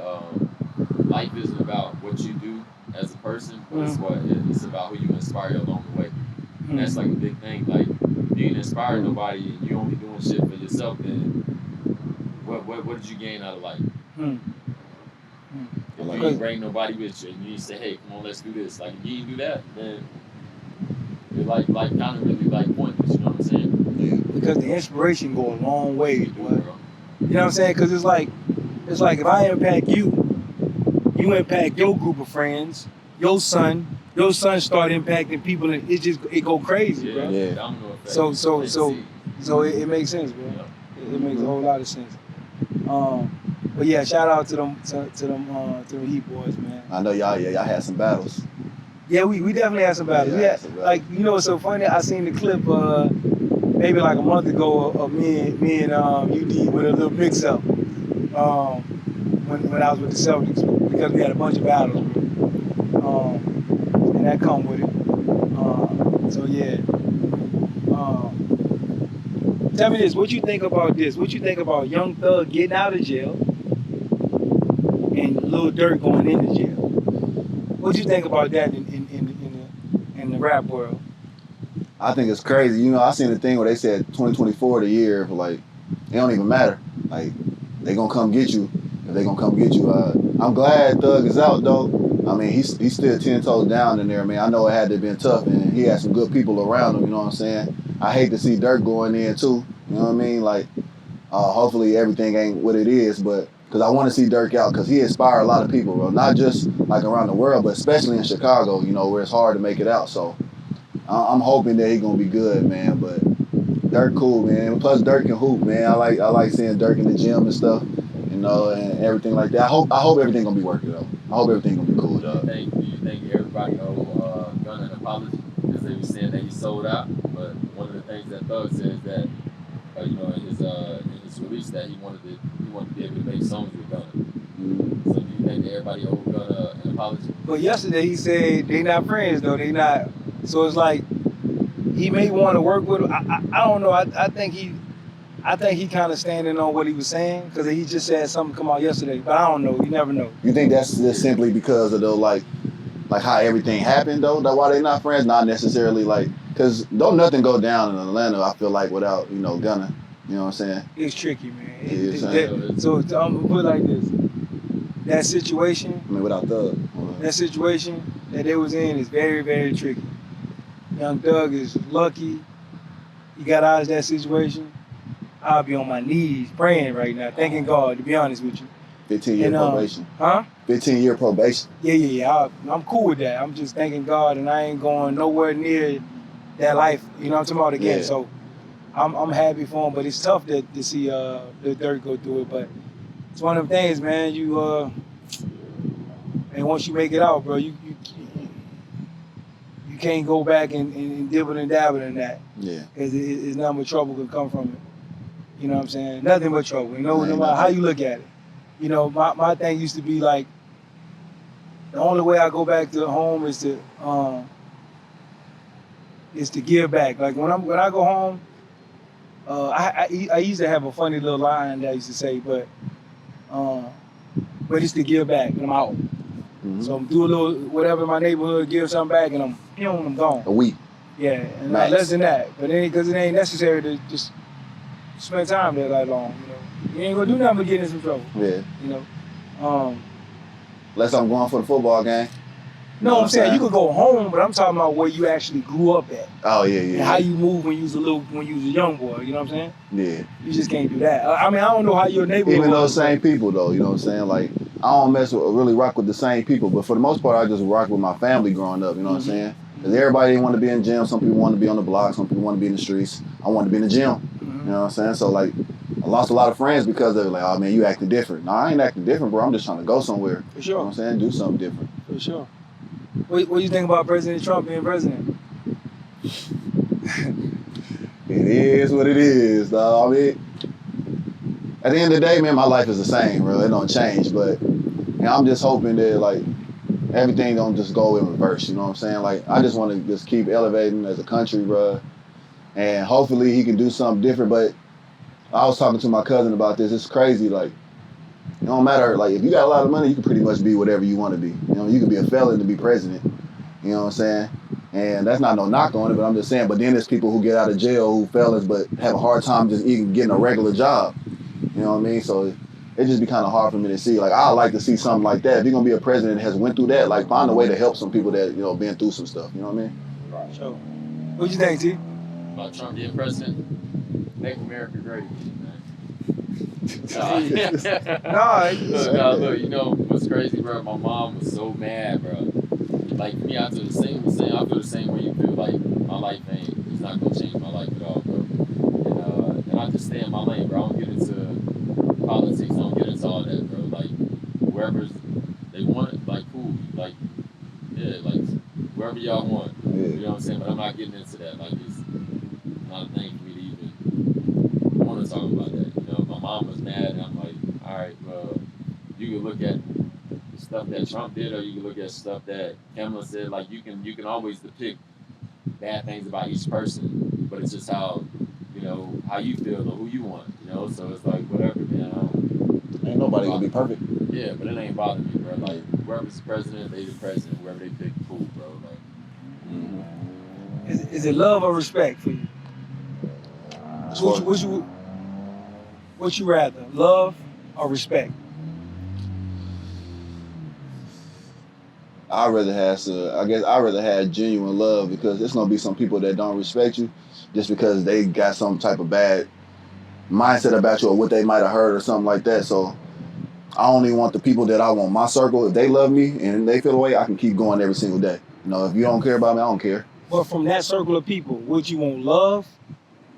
"Life isn't about what you do as a person, but it's about who you inspire along the way." And that's like a big thing. Like, you ain't inspiring nobody and you only doing shit for yourself, then what did you gain out of life? If you ain't bring nobody with you and you say, hey, come on, let's do this. Like, if you ain't do that, then you're like kind of really like pointless, you know what I'm saying? Yeah. Because the inspiration go a long way, boy. You know what I'm saying? Because it's like if I impact you, you impact your group of friends, your son start impacting people, and it go crazy, bro. Yeah. So it makes sense, bro. Yeah. It makes a whole lot of sense. But yeah, shout out to them Heat boys, man. I know y'all had some battles. Yeah, we definitely had some battles. Like what's so funny? I seen the clip maybe like a month ago of me and UD with a little mix up when I was with the Celtics, because we had a bunch of battles. And that come with it. So yeah. Tell me this, what you think about this? What you think about Young Thug getting out of jail and Lil Durk going into jail? What you think about that in the rap world? I think it's crazy. You know, I seen the thing where they said 2024 the year for like, it don't even matter. Like, they gonna come get you if they gonna come get you. I'm glad Thug is out though. I mean, he's still 10 toes down in there, man. I know it had to have been tough, and he had some good people around him, you know what I'm saying? I hate to see Dirk going in too, you know what I mean? Like, hopefully everything ain't what it is, but because I want to see Dirk out, because he inspired a lot of people, bro. Not just like around the world, but especially in Chicago, you know, where it's hard to make it out. So I'm hoping that he's gonna be good, man. But Dirk cool, man. Plus Dirk can hoop, man. I like seeing Dirk in the gym and stuff, you know, and everything like that. I hope everything gonna be working though. I hope everything gonna be cool, dog. Do you think everybody owe Gunna an apology, because they were saying that he sold out? But one of the things that Thug said is that in his release that he wanted to be able to make songs with Gunna. So do you think that everybody owe Gunna an apology? But yesterday he said they not friends though. They not. So it's like he may want to work with him. I don't know. I think he kind of standing on what he was saying because he just said something come out yesterday. But I don't know. You never know. You think that's just simply because of the like how everything happened though? That why they not friends? Not necessarily like because don't nothing go down in Atlanta. I feel like without Gunna. You know what I'm saying? It's tricky, man. Yeah, So I'm gonna put it like this: that situation. I mean, without Thug. That situation that they was in is very, very tricky. Young Thug is lucky he got out of that situation. I'll be on my knees praying right now, thanking God, to be honest with you. 15-year probation. Huh? 15-year probation. Yeah. I'm cool with that. I'm just thanking God, and I ain't going nowhere near that life. You know what I'm talking about again. Yeah. So I'm happy for him, but it's tough to see the Dirt go through it. But it's one of them things, man. And once you make it out, bro, you can't go back and dibble and dabble in that. Yeah. Because it's nothing but trouble can come from it. You know what I'm saying? Nothing but trouble. No matter nothing. how you look at it. My thing used to be like, the only way I go back to home is to give back. Like when I go home, I used to have a funny little line that I used to say, but it's to give back and I'm out. Mm-hmm. So I'm do a little whatever in my neighborhood, give something back, and I'm gone. A week. Yeah, and Max. less than that. But because it ain't necessary to just spend time there that long. You ain't gonna do nothing but get in some trouble. Yeah. Unless I'm going for the football game. No, I'm saying you could go home, but I'm talking about where you actually grew up at. Oh yeah. And how you move when you was a young boy. You know what I'm saying? Yeah. You just can't do that. I mean, I don't know how your neighborhood. Even those same people though, you know what I'm saying? Like I don't really rock with the same people, but for the most part, I just rock with my family growing up. You know what I'm saying? Because everybody didn't want to be in the gym. Some people want to be on the block. Some people want to be in the streets. I want to be in the gym. Mm-hmm. You know what I'm saying? So like, I lost a lot of friends because they were like, oh man, you acting different. No, I ain't acting different, bro. I'm just trying to go somewhere. For sure. You know what I'm saying? Do something different. For sure. What do you think about President Trump being president? It is what it is, dog. I mean, at the end of the day, man, my life is the same, bro. It don't change, but I'm just hoping that like everything don't just go in reverse. You know what I'm saying? Like I just want to just keep elevating as a country, bro, and hopefully he can do something different. But I was talking to my cousin about this. It's crazy, like. It don't matter, like, if you got a lot of money, you can pretty much be whatever you want to be. You can be a felon to be president. You know what I'm saying? And that's not no knock on it, but I'm just saying, but then there's people who get out of jail who felons but have a hard time just even getting a regular job. You know what I mean? So it just be kind of hard for me to see. Like, I'd like to see something like that. If you're going to be a president that has went through that, like, find a way to help some people that, been through some stuff. You know what I mean? Right. Sure. What you think, T? About Trump being president? Make America great again. Look, what's crazy, bro? My mom was so mad, bro. Like me, I feel the same way you feel. Like my life it's not gonna change my life at all, bro. And I just stay in my lane, bro. I don't get into politics. I don't get into all that, bro. Like wherever they want, like cool, like yeah, like wherever y'all want. Yeah. You know what I'm saying? But I'm not getting into that. Like it's not a thing for me to even want to talk about that. My mom was mad, and I'm like, all right, well, you can look at the stuff that Trump did, or you can look at stuff that Kamala said. Like, you can always depict bad things about each person, but it's just how you feel or who you want. So it's like whatever, man. Ain't nobody gonna be perfect. Yeah, but it ain't bothering me, bro. Like, whoever's the president, they the president. Whoever they pick, cool, bro. Like, is it love or respect for you? What you rather, love or respect? I'd rather have genuine love because there's gonna be some people that don't respect you just because they got some type of bad mindset about you or what they might have heard or something like that. So I only want the people that I want my circle. If they love me and they feel the way, I can keep going every single day. If you don't care about me, I don't care. But from that circle of people, would you want love,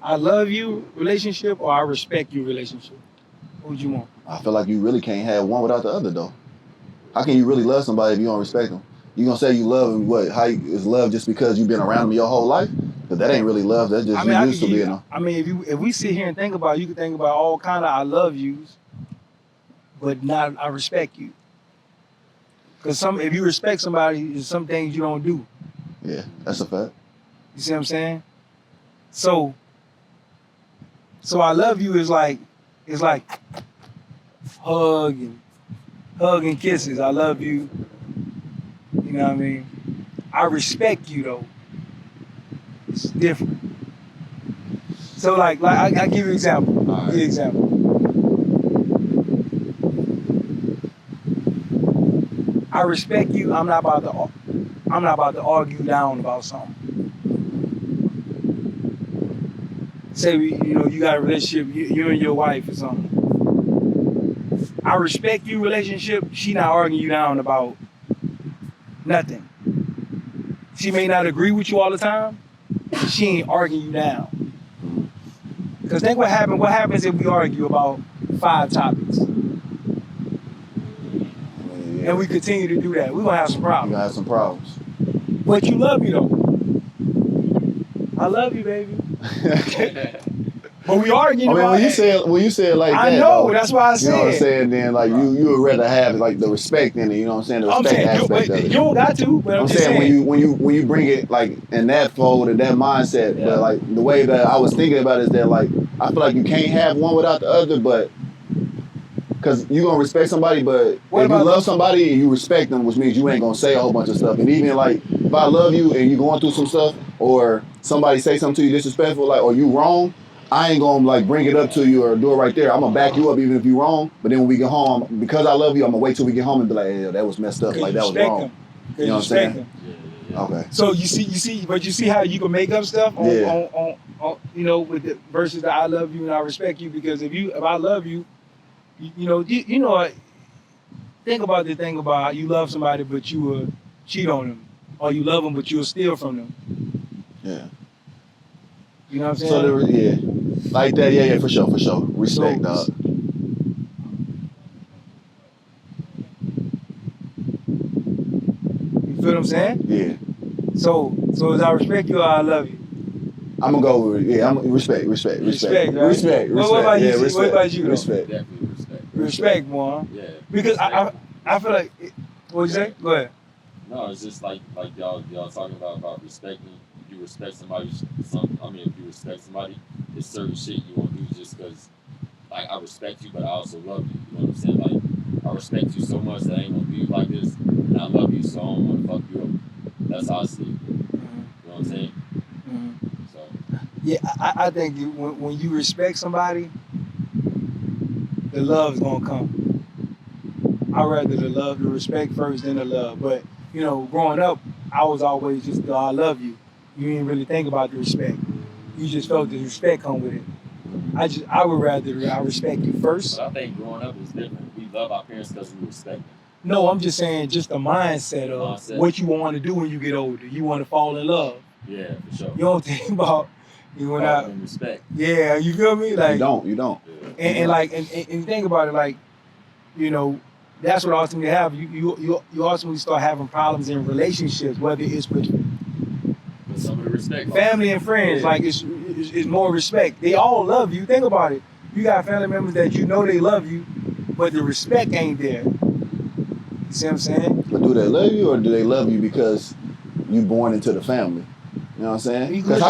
I love you relationship, or I respect you relationship? What would you want? I feel like you really can't have one without the other, though. How can you really love somebody if you don't respect them? You gonna say you love them? What? Is love just because you've been around them your whole life? But that ain't really love. That's just I mean, I you used to could being give, a. I mean, if we sit here and think about it, you can think about all kind of I love yous, but not I respect you. Because if you respect somebody, there's some things you don't do. Yeah, that's a fact. You see what I'm saying? So I love you is like hug and kisses. I love you. You know what I mean? I respect you though. It's different. So like I give you an example. All right. Give you an example. I respect you. I'm not about to argue down about something. Say you got a relationship, you and your wife or something. I respect you relationship. She not arguing you down about nothing. She may not agree with you all the time, but she ain't arguing you down. Because think what happens if we argue about 5 topics and we continue to do that? We're gonna have some You problems. gonna have some problems. But you love me though. I love you, baby. But we arguing I mean, about when you say it like that, I know, though, that's why I you know what I'm said. saying? Then like you would rather have like the respect in it. You know what I'm saying? The I'm respect saying aspect of you it. don't got to, but I'm just saying. when you bring it like in that fold and that mindset, Yeah. but like the way that I was thinking about it is that like I feel like you can't have one without the other, but because you gonna respect somebody, but What if you about- love somebody and you respect them, which means you ain't gonna say a whole bunch of stuff. And even like if I love you and you going through some stuff, or somebody say something to you disrespectful, like or you wrong, I ain't gonna like bring it up to you or do it right there. I'm gonna back you up even if you wrong. But then when we get home, because I love you, I'm gonna wait till we get home and be like, hey, that was messed up, like that was wrong. You know what I'm saying? Okay. So you see how you can make up stuff on, Yeah. on with the versus the I love you and I respect you, because if I love you, think about the thing about you love somebody but you will cheat on them, or you love them but you'll steal from them. Yeah. You know what I'm saying? So yeah, like that. Yeah, for sure. Respect, dog. You feel what I'm saying? Yeah. So as I respect you or I love you? I'm gonna go with respect. Respect, right? Respect. What about you? Yeah, What respect. about you, though? Respect. Definitely respect. Respect, more. Yeah. Because I feel like, what you say? Go ahead. No, it's just like y'all talking about respecting. If you respect somebody, if you respect somebody, there's certain shit you won't do just because, like, I respect you, but I also love you. You know what I'm saying? Like, I respect you so much that I ain't gonna be like this, and I love you, so I don't want to fuck you up. That's how I see it. You know what I'm saying? Mm-hmm. So. Yeah, I think when you respect somebody, the love's gonna come. I'd rather the respect first, then the love. But growing up, I was always just I love you. You didn't really think about the respect. You just felt the respect come with it. I would rather I respect you first. But I think growing up is different. We love our parents because we respect them. No, I'm just saying just the mindset of what you want to do when you get older. You want to fall in love. Yeah, for sure. You don't think about and respect. Yeah, you feel me? Like you don't. And think about it, like, that's what ultimately happens. You ultimately start having problems in relationships, whether it's with some of the respect, family and friends. Like it's more respect. They all love you. Think about it. You got family members that they love you, but the respect ain't there. You see what I'm saying? But do they love you, or do they love you because you born into the family? You know what I'm saying? Because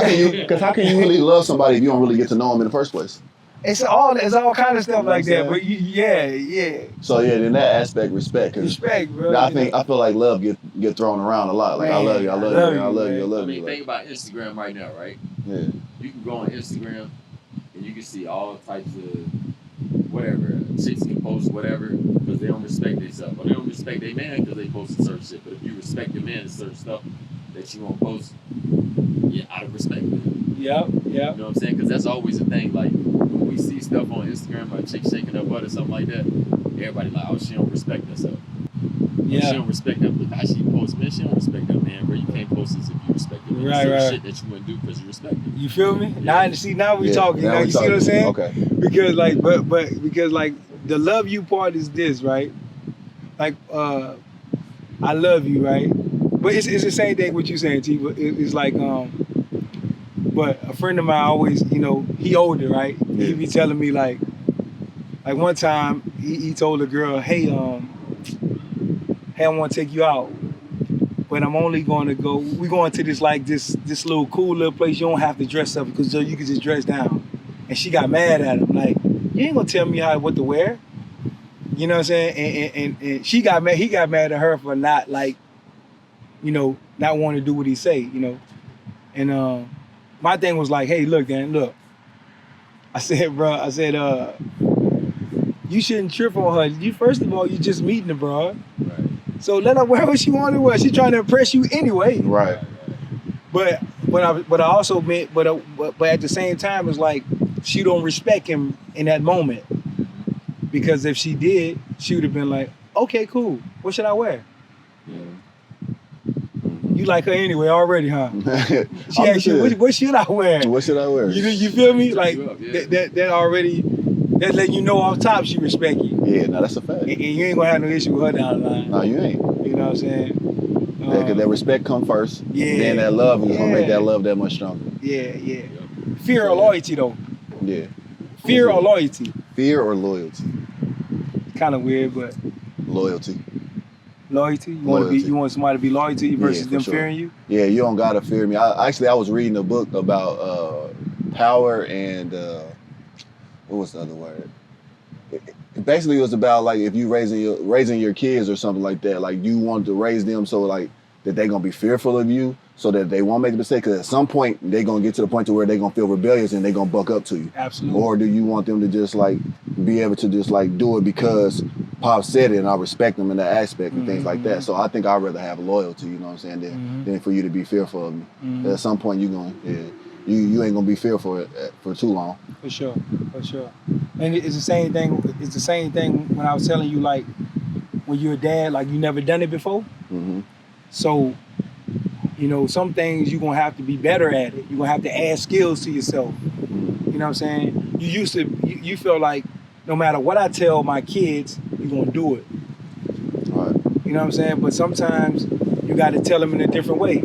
how can you really love somebody if you don't really get to know them in the first place? It's all kind of stuff like that. But yeah. So yeah, in that aspect, respect. Respect, bro. I feel like love get thrown around a lot. Like, man, I love you. I mean, think about Instagram right now, right? Yeah. You can go on Instagram and you can see all types of whatever. Chicks can post whatever because they don't respect themselves. Or they don't respect their man because they post certain shit. But if you respect your man and certain stuff that you won't post, yeah, out of respect. Yeah. You know what I'm saying? Because that's always a thing. Like, when we see stuff on Instagram, or a chick shaking her butt or something like that, everybody like, oh, she don't respect herself. Yeah. She don't respect that. How she posts, man, she don't respect that man, bro. You can't post this if you respect it. Right. Shit that you wouldn't do because you respect it. You feel me? Yeah. Now we talking. Now You see what I'm saying? Okay. Because because the love you part is this, right? Like I love you, right? But it's the same thing what you saying, T. It's like But a friend of mine always, he older, right? Yeah. He be telling me like one time he told a girl, hey, I want to take you out, but I'm only going to go. We going to this this little cool little place. You don't have to dress up because you can just dress down. And she got mad at him, like, you ain't gonna tell me what to wear. You know what I'm saying? And she got mad. He got mad at her for not not wanting to do what he say. And my thing was like, hey, look, Dan, look. I said, bro, you shouldn't trip on her. You first of all, you just meeting her, bro. Right. So let her wear what she want to wear. She trying to impress you anyway. Right. But I also meant, but at the same time, it's like she don't respect him in that moment, because if she did, she would have been like, okay, cool. What should I wear? You like her anyway already, huh? She asked you, what should I wear? What should I wear? You feel me? Like that already. That's letting you know off top she respect you. Yeah, no, that's a fact. And you ain't gonna have no issue with her down the line. No, you ain't. You know what I'm saying? Cause that respect come first. Yeah. Then that love is gonna make that love that much stronger. Yeah. Fear or loyalty though? Yeah. Fear or loyalty? Fear or loyalty? Kind of weird, but loyalty. Loyalty? You want somebody to be loyal to you versus them sure. fearing you? Yeah, you don't gotta fear me. I was reading a book about power and what was the other word? Basically, it was about like if you raising your kids or something like that. Like you want to raise them so like that they gonna be fearful of you, so that they won't make a mistake. Because at some point they gonna get to the point to where they gonna feel rebellious and they gonna buck up to you. Absolutely. Or do you want them to just like be able to just like do it because Pop said it and I respect them in that aspect and things like that. So I think I'd rather have loyalty, you know what I'm saying, than for you to be fearful of me. At some point you ain't gonna be fearful for too long. For sure. And it's the same thing. It's the same thing when I was telling you, like when you're a dad, like you never done it before. So, some things you're gonna have to be better at it. You're gonna have to add skills to yourself. You know what I'm saying? You feel like no matter what I tell my kids, you're gonna do it. Right. You know what I'm saying? But sometimes you gotta tell them in a different way.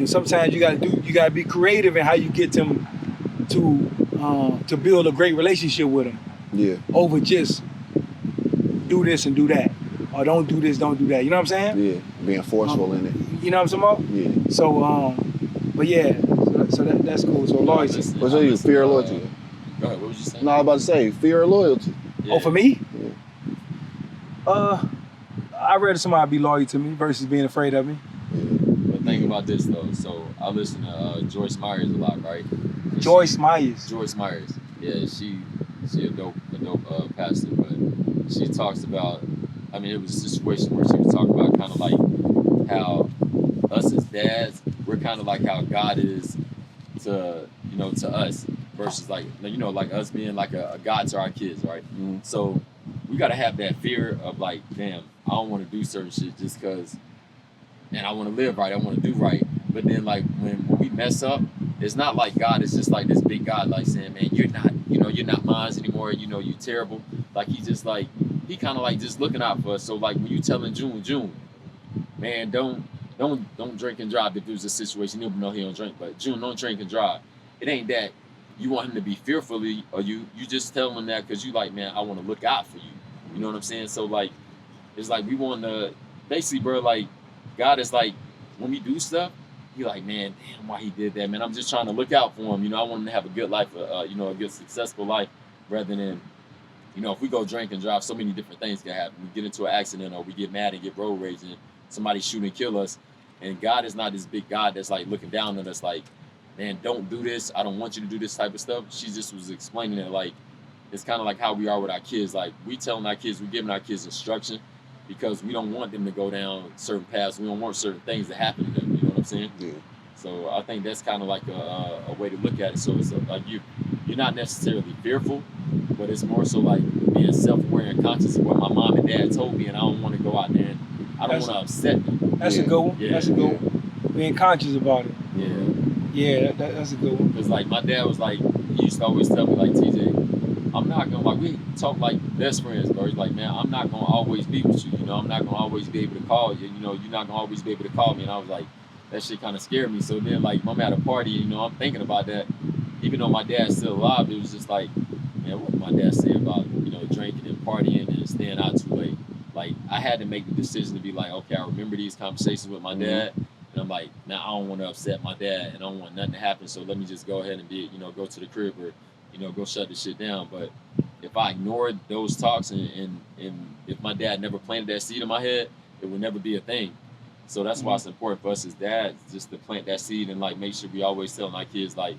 Sometimes you gotta be creative in how you get them to build a great relationship with them. Yeah. Over just do this and do that, or don't do this, don't do that. You know what I'm saying? Yeah. Being forceful in it. You know what I'm talking about? Yeah. So but yeah, so that's cool. So loyalty. What's your fear or loyalty? Go ahead. What was you saying? No, I was about to say fear or loyalty. Yeah. Oh, for me? Yeah. I'd rather somebody be loyal to me versus being afraid of me. But think about this though. So I listen to Joyce Myers a lot, right? And Joyce Myers. Yeah, she a dope pastor, but she talks about. I mean, it was a situation where she was talking about kind of like how us as dads, we're kind of like how God is to us versus like us being like a God to our kids, right? So we gotta have that fear of like, damn, I don't want to do certain shit just because, man, I want to live right, I want to do right. But then like when we mess up, it's not like God is just like this big God like saying, man, you're not mine anymore. You terrible. Like he kind of like just looking out for us. So like when you telling June, man, don't drink and drive. If there's a situation, he'll know he don't drink, but June, don't drink and drive. It ain't that you want him to be fearful, or you just tell him that because you like, man, I want to look out for you. You know what I'm saying? So like, it's like we want to basically, bro. Like God is like when we do stuff, he like, man, damn, why he did that, man. I'm just trying to look out for him. I want him to have a good life, a good successful life, rather than, if we go drink and drive, so many different things can happen. We get into an accident, or we get mad and get road rage, and somebody shoot and kill us. And God is not this big God that's like looking down on us like, man, don't do this. I don't want you to do this type of stuff. She just was explaining it like, it's kind of like how we are with our kids. Like we telling our kids, we're giving our kids instruction because we don't want them to go down certain paths. We don't want certain things to happen to them. You know what I'm saying? Yeah. So I think that's kind of like a way to look at it. So it's like you're not necessarily fearful, but it's more so like being self-aware and conscious of what my mom and dad told me, and I don't want to go out there and I don't want to upset them. That's a good one. Yeah. That's a good one. Being conscious about it. Yeah. Yeah, that's a good one. Because like my dad was like, he used to always tell me like, TJ, I'm not gonna we talk like best friends, bro. He's like, man, I'm not gonna always be with you. I'm not gonna always be able to call you. You're not gonna always be able to call me. And I was like, that shit kind of scared me. So then, like, if I'm at a party, you know, I'm thinking about that. Even though my dad's still alive, it was just like, man, what did my dad say about, you know, drinking and partying and staying out too late? Like, I had to make the decision to be like, okay, I remember these conversations with my dad, and I'm like, now I don't want to upset my dad, and I don't want nothing to happen, so let me just go ahead and be, you know, go to the crib or, you know, go shut the shit down. But if I ignored those talks and if my dad never planted that seed in my head, it would never be a thing. So that's why it's important for us as dads just to plant that seed and like make sure we always tell our kids like,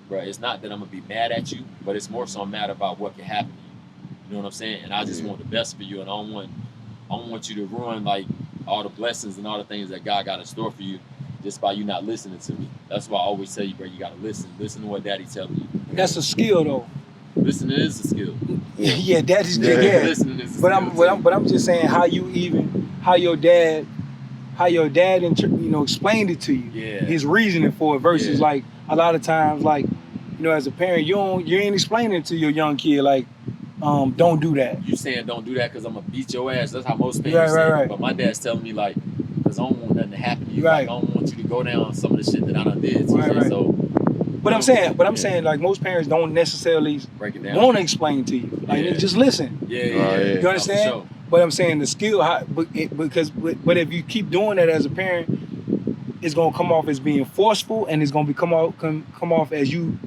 bro, it's not that I'm gonna be mad at you, but it's more so I'm mad about what can happen to you. You know what I'm saying? And I just want the best for you, and I don't want you to ruin like all the blessings and all the things that God got in store for you just by you not listening to me. That's why I always tell you, bro, you gotta listen. Listen to what daddy telling you. That's a skill though. Listening is a skill. Yeah, that is yeah. Listening is a skill. But I'm just saying how your dad you know explained it to you. Yeah. His reasoning for it versus like a lot of times like, you know, as a parent you ain't explaining it to your young kid like, don't do that. You saying don't do that because I'm gonna beat your ass. That's how most parents say it. But my dad's telling me like, because I don't want nothing to happen to you. Like, I don't want you to go down some of the shit that I done did. So, but I'm saying like most parents don't necessarily break it down. Want to explain to you. Like just listen. Yeah. You understand? Sure. But I'm saying the skill, but if you keep doing that as a parent, it's gonna come off as being forceful, and it's gonna come off as you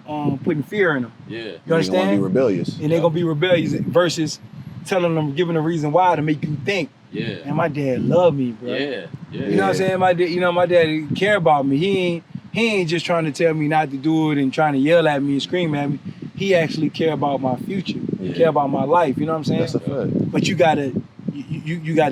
putting fear in them. Yeah. You understand? They're gonna be rebellious. And they're gonna be rebellious versus telling them, giving a reason why to make you think. Yeah. And my dad loved me, bro. Yeah. You know what I'm saying? My dad care about me. He ain't just trying to tell me not to do it and trying to yell at me and scream at me. He actually care about my future. He care about my life. You know what I'm saying? That's a fact. But you gotta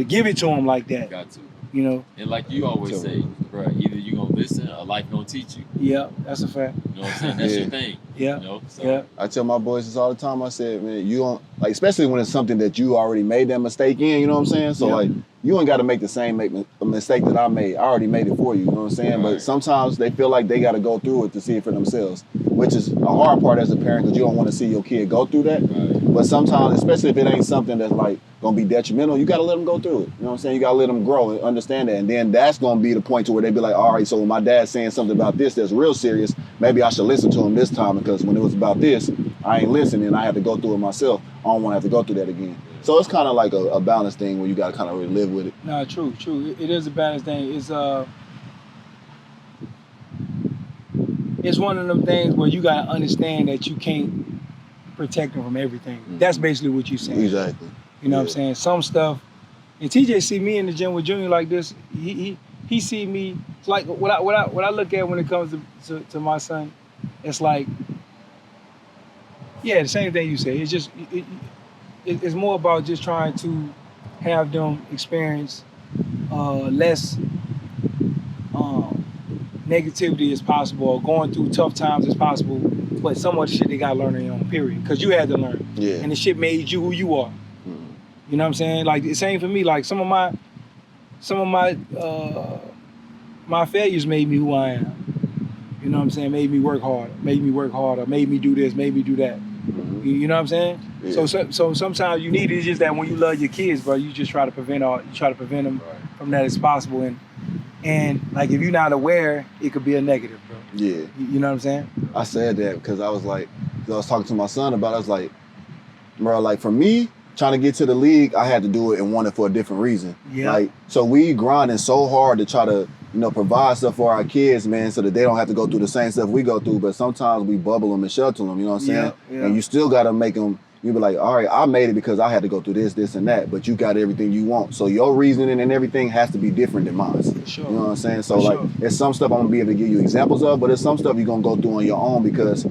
give it to him like that. Got to. You know. And like you always say, bro, either you gonna listen or life gonna teach you. Yeah, that's a fact. You know what I'm saying? That's your thing. Yeah. You know? So. I tell my boys this all the time. I said, man, you don't like, especially when it's something that you already made that mistake in. You know what I'm saying? So like, you ain't got to make the same mistake that I made. I already made it for you. You know what I'm saying? Right. But sometimes they feel like they got to go through it to see it for themselves, which is a hard part as a parent because you don't want to see your kid go through that. Right. But sometimes, especially if it ain't something that's like gonna be detrimental, you got to let them go through it. You know what I'm saying? You got to let them grow and understand that, and then that's gonna be the point to where they be like, all right, so when my dad's saying something about this that's real serious, maybe I should listen to him this time because when it was about this, I ain't listening. I had to go through it myself. I don't want to have to go through that again. So it's kind of like a balance thing where you got to kind of really live with it. No, true. It is a balance thing. It's one of them things where you got to understand that you can't protect them from everything. Mm-hmm. That's basically what you're saying. Exactly. You know what I'm saying? Some stuff, and TJ see me in the gym with Junior like this. He see me. It's like what I look at when it comes to my son. It's like, the same thing you say. It's just it's more about just trying to have them experience less negativity as possible, or going through tough times as possible. But some of the shit they got to learn on their own, period. Because you had to learn. Yeah. And the shit made you who you are. Mm-hmm. You know what I'm saying? Like the same for me. Like some of my failures made me who I am. You know what I'm saying? Made me work harder, made me do this, made me do that. Mm-hmm. You know what I'm saying? Yeah. So sometimes you need it. It's just that when you love your kids, bro, you just try to prevent them from that as possible. And like if you're not aware, it could be a negative, bro. Yeah. You know what I'm saying? I said that because I was talking to my son about it. I was like, bro, like for me, trying to get to the league, I had to do it and want it for a different reason. Yeah. Like, so we grinding so hard to try to, provide stuff for our kids, man, so that they don't have to go through the same stuff we go through. But sometimes we bubble them and shelter them, you know what I'm saying? Yeah. And you still got to make them, you be like, all right, I made it because I had to go through this, and that, but you got everything you want. So your reasoning and everything has to be different than mine. Sure. You know what I'm saying? So it's some stuff I'm gonna be able to give you examples of, but it's some stuff you're gonna go through on your own because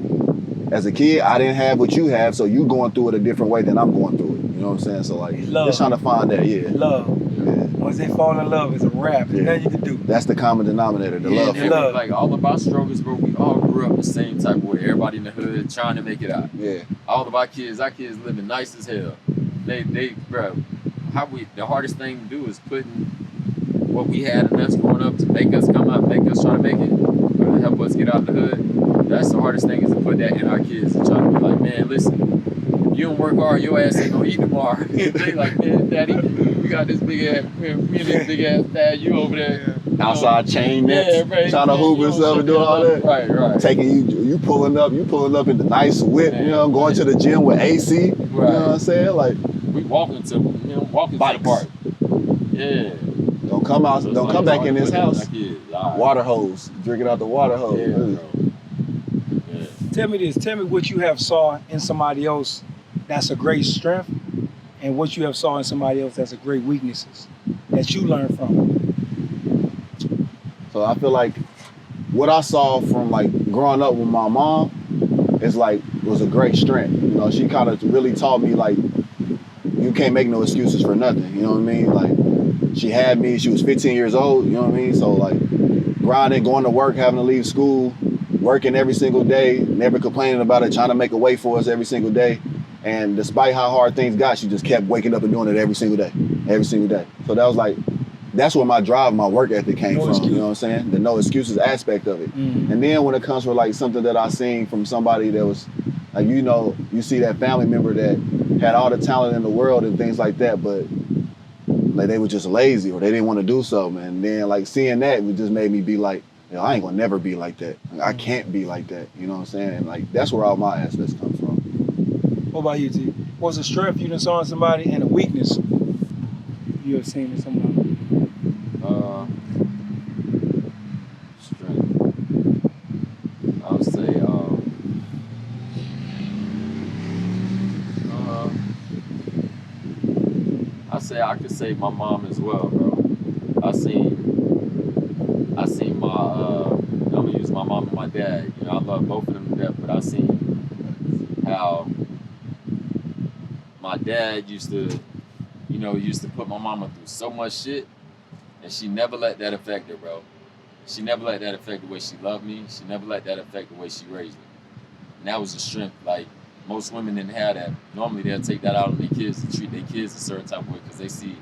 as a kid, I didn't have what you have, so you going through it a different way than I'm going through it. You know what I'm saying? So like, just trying to find that, Love. Yeah. Once they fall in love, it's a wrap. There's nothing you can do. That's the common denominator, the love. Like all of our struggles, bro, we all grew up the same type of way. Everybody in the hood trying to make it out. Yeah. All of our kids living nice as hell. They bro, the hardest thing to do is putting what we had in us growing up to make us come out, make us try to make it, or to help us get out the hood. That's the hardest thing, is to put that in our kids and try to be like, man, listen, if you don't work hard, your ass ain't gonna eat tomorrow. They like, man, daddy, we got this big ass, me and this big ass dad, you over there outside chain nets, right, trying to hoop and stuff and doing all that. Right. Taking you pulling up in the nice whip, Man, you know, going to the gym with AC. You know what I'm saying? Like we walking to the park. Yeah. Don't come back in this house. Right. Water hose, drinking out the water hose. Yeah, really. bro. Yeah. Tell me this. Tell me what you have saw in somebody else that's a great strength, and what you have saw in somebody else that's a great weaknesses that you learned from. So I feel like what I saw from like growing up with my mom is like was a great strength. You know, she kind of really taught me like you can't make no excuses for nothing. You know what I mean? Like she had me. She was 15 years old. You know what I mean? So like grinding, going to work, having to leave school, working every single day, never complaining about it, trying to make a way for us every single day. And despite how hard things got, she just kept waking up and doing it every single day. So that was like, that's where my drive, my work ethic came from. You know what I'm saying? The no excuses aspect of it. And then when it comes to like something that I seen from somebody that was like, you know, you see that family member that had all the talent in the world and things like that, but like they were just lazy or they didn't want to do something. And then like seeing that, it just made me be like, you know, I ain't gonna never be like that. Like, I can't be like that. You know what I'm saying? And like that's where all my aspects come from. What about you, T? What's a strength you done saw in somebody and a weakness you have seen in somebody? Strength. I would say, I could say my mom as well, bro. I seen my, I'm gonna use my mom and my dad. You know, I love both of them to death, but I seen how my dad used to put my mama through so much shit, and she never let that affect her, bro. She never let that affect the way she loved me. She never let that affect the way she raised me. And that was a strength. Like, most women didn't have that. Normally, they'll take that out on their kids and treat their kids a certain type of way because they see,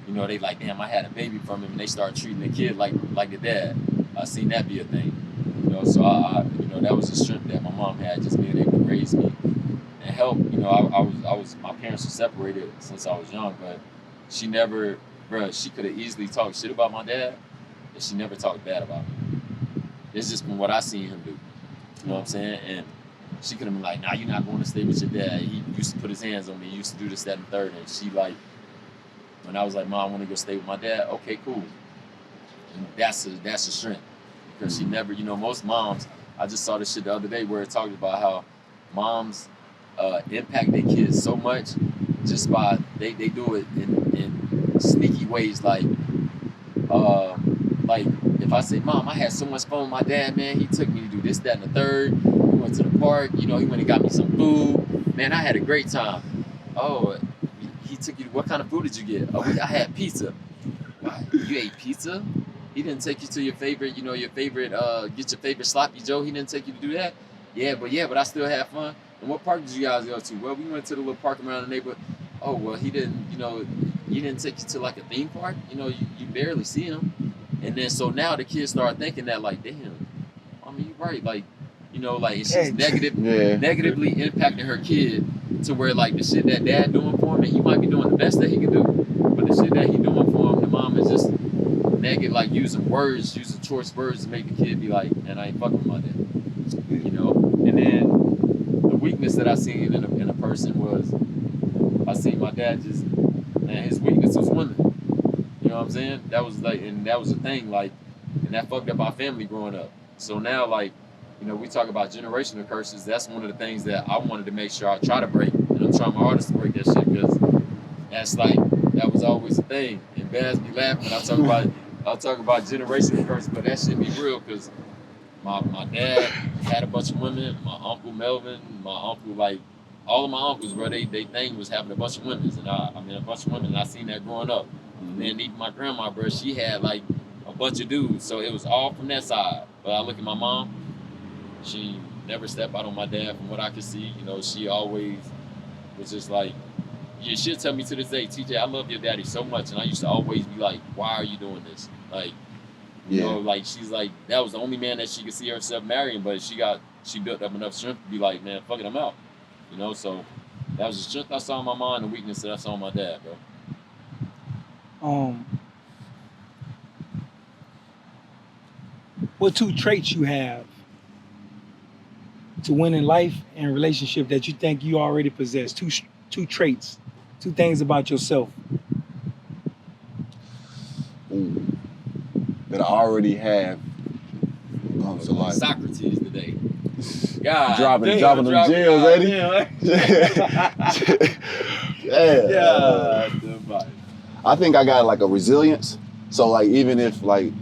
you know, they like, damn, I had a baby from him, and they start treating their kid like the dad. I seen that be a thing. You know, so that was a strength that my mom had, just being able to raise me and help. You know, I was my parents were separated since I was young, but she never, she could have easily talked shit about my dad, and she never talked bad about me. It's just from what I seen him do. You know what I'm saying? And she could have been like, nah, you're not going to stay with your dad. He used to put his hands on me. He used to do this, that, and third. And she like, when I was like, Mom, I want to go stay with my dad. Okay, cool. And that's a strength. Because she never, you know, most moms, I just saw this shit the other day where it talked about how moms impact their kids so much just by, they do it in sneaky ways. Like if I say, Mom, I had so much fun with my dad, man. He took me to do this, that, and the third. We went to the park. You know, he went and got me some food. Man, I had a great time. Oh, he took you to, what kind of food did you get? Oh, I had pizza. What? You ate pizza? He didn't take you to your favorite, get your favorite sloppy Joe. He didn't take you to do that? Yeah, but I still had fun. And what park did you guys go to? Well, we went to the little park around the neighborhood. Oh, well, he didn't, he didn't take you to like a theme park. You know, you barely see him. And then so now the kids start thinking that like, damn, I mean, you're right. Like, like it's just negatively impacting her kid to where like the shit that dad doing for him, and he might be doing the best that he can do, but the shit that he doing for him, the mom is just negative, like using choice words to make the kid be like, man, I ain't fucking with my dad. And then the weakness that I seen in a person was, I seen my dad just, man, his weakness was women. You know what I'm saying? That was like, and that was a thing, like, and that fucked up our family growing up. So now, like, we talk about generational curses. That's one of the things that I wanted to make sure I try to break, and I'm trying my hardest to break that shit, because that's like, that was always a thing. And Baz be laughing when I talk about generational curses, but that shit be real, because my dad had a bunch of women. My uncle Melvin, my uncle, like, all of my uncles, bro, they thing was having a bunch of women, and a bunch of women, and I seen that growing up. And then even my grandma, bro, she had like a bunch of dudes, so it was all from that side. But I look at my mom, she never stepped out on my dad from what I could see. She always was just like, yeah, she'll tell me to this day, TJ, I love your daddy so much. And I used to always be like, why are you doing this? Like, like, she's like, that was the only man that she could see herself marrying, but she built up enough strength to be like, man, fuck it, I'm out. So that was the strength I saw in my mom, and the weakness that I saw in my dad, bro. what 2 traits you have to win in life and relationship that you think you already possess? Two traits, 2 things about yourself. Ooh, that I already have when it comes to life. Socrates today. God, dropping them gems, Eddie. Yeah. I think I got like a resilience. So like even if like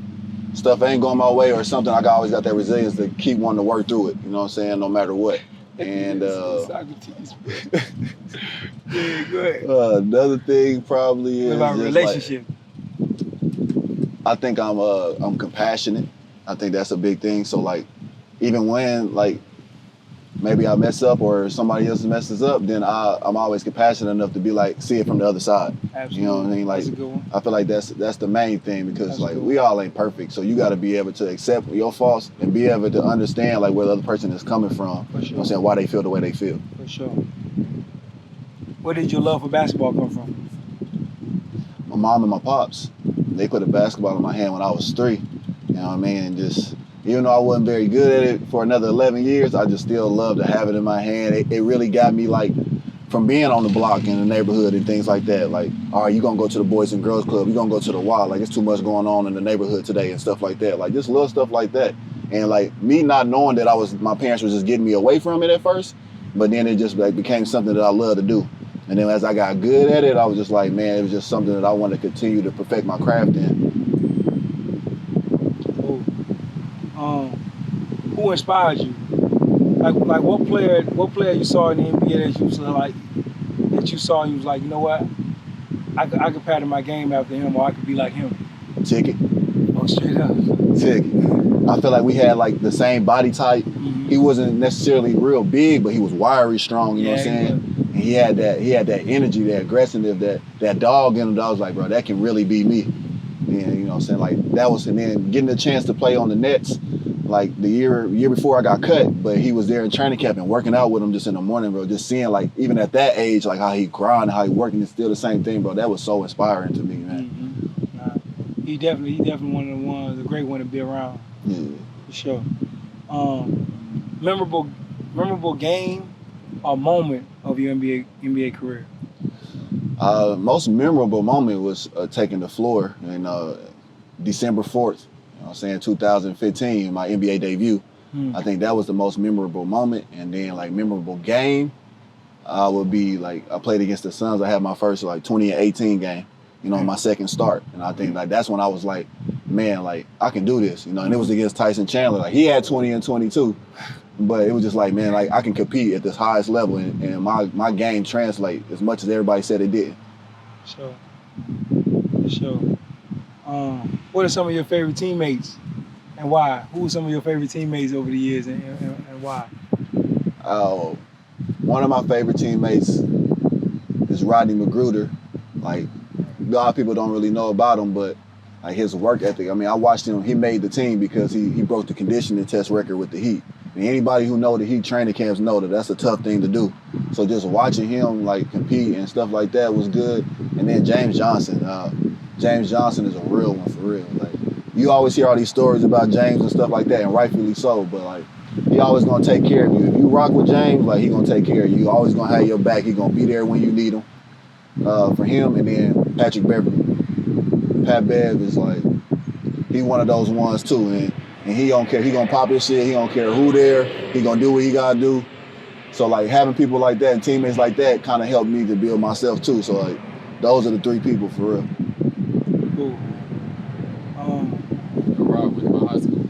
stuff ain't going my way or something, I always got that resilience to keep wanting to work through it. You know what I'm saying? No matter what. And Socrates. Yeah, go ahead. Another thing probably is what about just relationship? Like, I think I'm compassionate. I think that's a big thing. So like even when like maybe I mess up or somebody else messes up, then I'm always compassionate enough to be like, see it from the other side. Absolutely. You know what I mean? Like, that's a good one. I feel like that's the main thing because That's like cool. we all ain't perfect. So you got to be able to accept your faults and be able to understand like where the other person is coming from. For sure. You know what I'm saying? Why they feel the way they feel. For sure. Where did your love for basketball come from? My mom and my pops, they put a basketball in my hand when I was 3. You know what I mean? And just, even though I wasn't very good at it for another 11 years, I just still love to have it in my hand. It really got me like, from being on the block in the neighborhood and things like that, like, all right, you gonna go to the Boys and Girls Club, you gonna go to the Y, like it's too much going on in the neighborhood today and stuff like that. Like just little stuff like that. And like me not knowing that my parents were just getting me away from it at first, but then it just like became something that I love to do. And then as I got good at it, I was just like, man, it was just something that I wanted to continue to perfect my craft in. Cool. Who inspired you? Like what player you saw in the NBA that you was like, that you saw and you was like, you know what, I could pattern my game after him, or I could be like him. Ticket. Oh, straight up. Ticket. I feel like we had like the same body type. Mm-hmm. He wasn't necessarily real big, but he was wiry strong. You know what I'm saying? And he had that energy, that aggressiveness, that dog in him. That I was like, bro, that can really be me. And you know what I'm saying? Like that was, and then getting the chance to play on the Nets. Like the year before I got cut, but he was there in training camp and working out with him just in the morning, bro. Just seeing like even at that age, like how he grind, how he working, it's still the same thing, bro. That was so inspiring to me, man. Mm-hmm. He definitely one of the great one to be around. Yeah, for sure. Memorable game or moment of your NBA career. Most memorable moment was taking the floor in December 4th. You know what I'm saying, 2015, my NBA debut. I think that was the most memorable moment. And then like memorable game, would be like I played against the Suns. I had my first like 2018 game, you know, my second start. And I think like that's when I was like, man, like I can do this, you know. And it was against Tyson Chandler. Like he had 20 and 22, but it was just like, man, like I can compete at this highest level, and my game translate as much as everybody said it did. Sure. What are some of your favorite teammates and why? Who are some of your favorite teammates over the years and why? One of my favorite teammates is Rodney McGruder. Like a lot of people don't really know about him, but like his work ethic. I mean, I watched him. He made the team because he broke the conditioning test record with the Heat. And anybody who know the Heat training camps know that that's a tough thing to do. So just watching him like compete and stuff like that was good. And then James Johnson. James Johnson is a real one for real. Like you always hear all these stories about James and stuff like that, and rightfully so. But like he always gonna take care of you. If you rock with James, like he gonna take care of you. You always gonna have your back. He gonna be there when you need him. For him, and then Patrick Beverly. Pat Bev is like he one of those ones too, and he don't care. He gonna pop his shit. He don't care who there. He gonna do what he gotta do. So like having people like that and teammates like that kind of helped me to build myself too. So like those are the 3 people for real. Cool. Rob with my high school.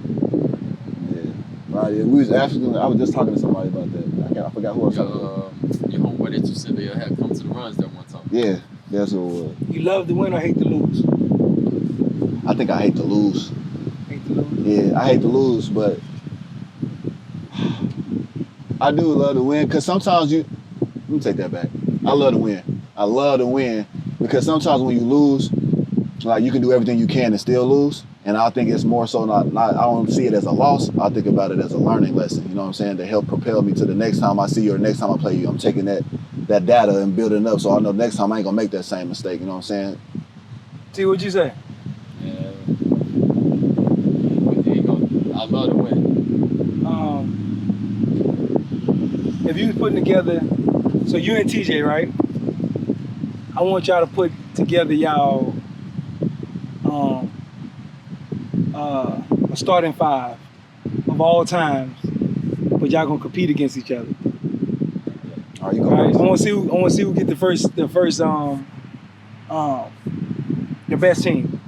Yeah, right. Yeah. I was just talking to somebody about that. I forgot who I was talking about. Your homeboy that you said they had come to the runs that one time. Yeah, that's who it was. You love to win or hate to lose? I think I hate to lose. Hate to lose? Yeah, I hate to lose, but I do love to win because sometimes let me take that back. I love to win. I love to win because sometimes when you lose, like you can do everything you can and still lose. And I think it's more so not I don't see it as a loss. I think about it as a learning lesson, you know what I'm saying, to help propel me to the next time I see you or the next time I play you. I'm taking that data and building up so I know next time I ain't gonna make that same mistake, you know what I'm saying? T, what'd you say? I love to win. If you was putting together, so you and TJ, right? I want y'all to put together y'all a starting five of all times, but y'all gonna compete against each other. All right, you All go. right, I want to see who get the first the best team.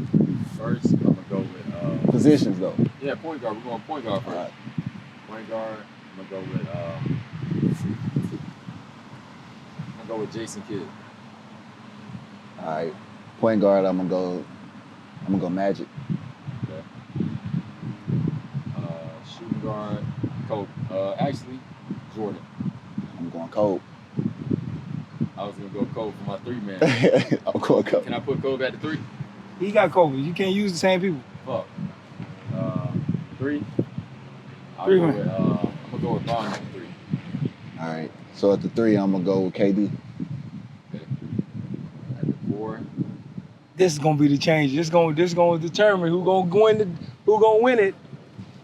First, I'm gonna go with Positions though. yeah, point guard. We're going point guard first. All right. Point guard. I'm gonna go with Jason Kidd. All right. Point guard, I'm gonna go Magic. Okay. Shooting guard, Kobe. Actually, Jordan. I'm going Kobe. I was gonna go Kobe for my 3-man. I'm going Kobe. Can I put Kobe at the 3? He got Kobe. You can't use the same people. Fuck. 3. Three, I'm man. gonna go with Bond at the 3. All right. So at the 3, I'm gonna go with KD. Okay. At the 4. This is gonna be the change. This gonna determine who gonna win it.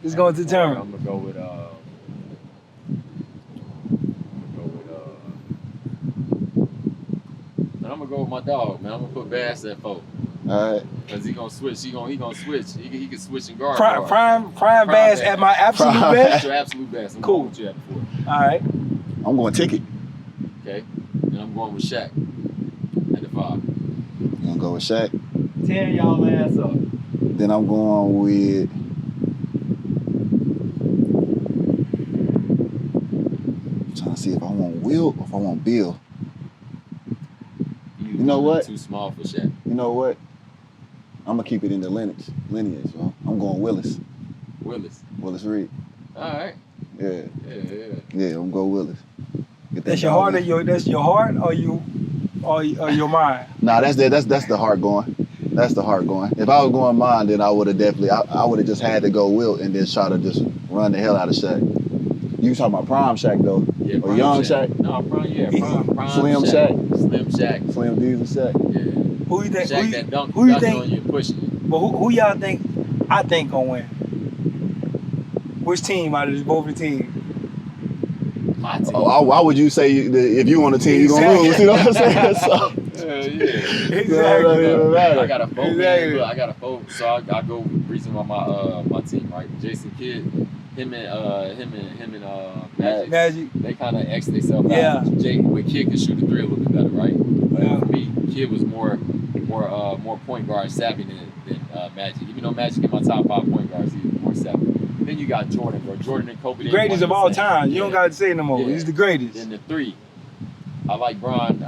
This is gonna determine. I'm gonna go with and I'm gonna go with my dog, man. I'm gonna put Bass at 4. All right. Cause he gonna switch. He gonna switch. He can switch and guard. Prime Bass at my absolute Prime best. Your absolute best. I'm Cool. going with you at the 4. All right. I'm going Ticket. Okay. And I'm going with Shaq at the 5. I'm gonna go with Shaq. Tear y'all ass up. Then I'm going with I'm trying to see if I want Will or if I want Bill. You know what? Too small for Shaq. You know what? I'm gonna keep it in the lineage. So I'm going Willis Reed. All right. Yeah, Yeah. I'm gonna go Willis. Get that That's your dog heart in. that's your heart or your mind. Nah, that's the heart going. That's the heart going. If I was going mine, then I would have definitely I would have just had to go Wilt and then try to just run the hell out of Shaq. You talking about prime Shaq though? Yeah, Or prime young Shaq? No, prime Slim Shaq? Slim Shaq. Slim Diesel Shaq. Yeah. Who you think? Shaq that dunk who you on think? you and pushing you. But who y'all think? I think gonna win. Which team out of both the teams? My team. Oh, why would you say if you on the team you gonna Exactly. lose? You know what I'm saying? So, Exactly. I got a vote, Exactly. man. Look, I got a vote, so I go with reason why my team, right? Jason Kidd, him and Magic. They kind of X themselves Yeah. out. With Kidd can shoot the 3 a little bit better, right? But Yeah. for me, Kidd was more point guard savvy than Magic. Even though Magic in my top 5 point guards, he's more savvy. Then you got Jordan, bro. Jordan and Kobe. The greatest of all time. You Yeah. don't got to say it no more. Yeah. He's the greatest. Then the 3. I like Bron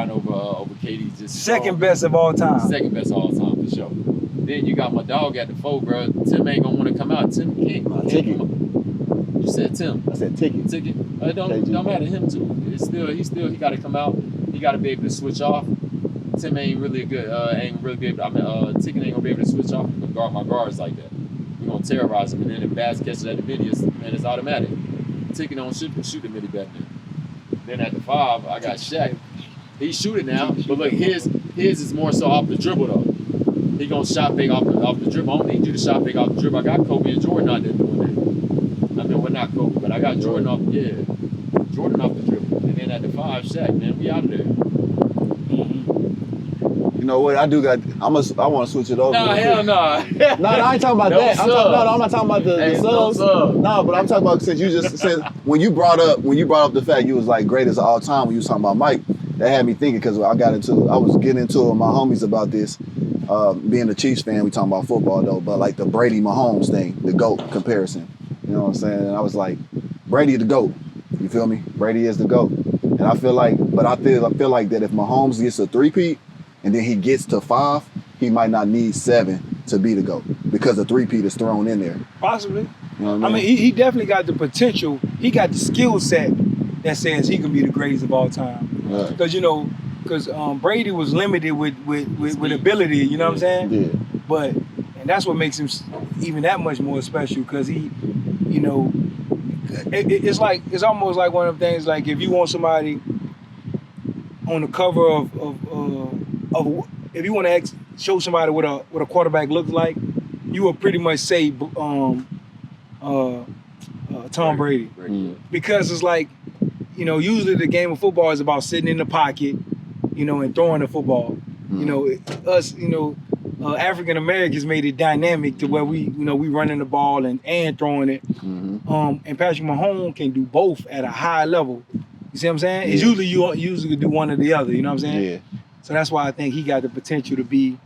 over KD. Just Second best of all time. Second best of all time for sure. Then you got my dog at the 4, bro. Tim ain't gonna want to come out. Tim can't. Ticket. Come out. You said Tim. I said Ticket. Ticket. It don't KG. matter him too. He got to come out. He got to be able to switch off. Tim ain't really good. Ain't really be able. Ticket ain't gonna be able to switch off and guard my guards like that. We gonna terrorize him, and then if Bass catches at the videos, man, it's automatic. Ticket don't shoot the midi better than. Then at the 5, I got Shaq. He's shooting now, but look, his is more so off the dribble though. He gonna shot fake off the dribble. I don't need you to shot fake off the dribble. I got Kobe and Jordan out there doing that. I mean, well, not Kobe, but I got Jordan off the dribble. And then at the 5, Shaq, man, we out of there. You know what? I want to switch it over. Nah, hell nah. No, I ain't talking about that. I'm not talking about the subs. No, but I'm talking about since you just said when you brought up the fact you was like greatest of all time when you was talking about Mike, that had me thinking because I was getting into it with my homies about this. Being a Chiefs fan, we talking about football though, but like the Brady Mahomes thing, the GOAT comparison. You know what I'm saying? And I was like, Brady the GOAT. You feel me? Brady is the GOAT. And I feel like that if Mahomes gets a 3-peat and then he gets to 5, he might not need 7 to be the GOAT because the 3-peat is thrown in there. Possibly. You know what I mean, he definitely got the potential. He got the skill set that says he can be the greatest of all time. Right. Because Brady was limited with ability. You know what I'm saying? Yeah. And that's what makes him even that much more special. Because he, you know, it's almost like one of them things. Like if you want somebody on the cover of if you want to show somebody what a quarterback looks like, you would pretty much say Tom Brady. Because it's like, usually the game of football is about sitting in the pocket, and throwing the football. Us, African Americans made it dynamic to where we running the ball and throwing it. And Patrick Mahomes can do both at a high level. You see what I'm saying? Yeah. It's usually you usually do one or the other. You know what I'm saying? Yeah. So that's why I think he got the potential to be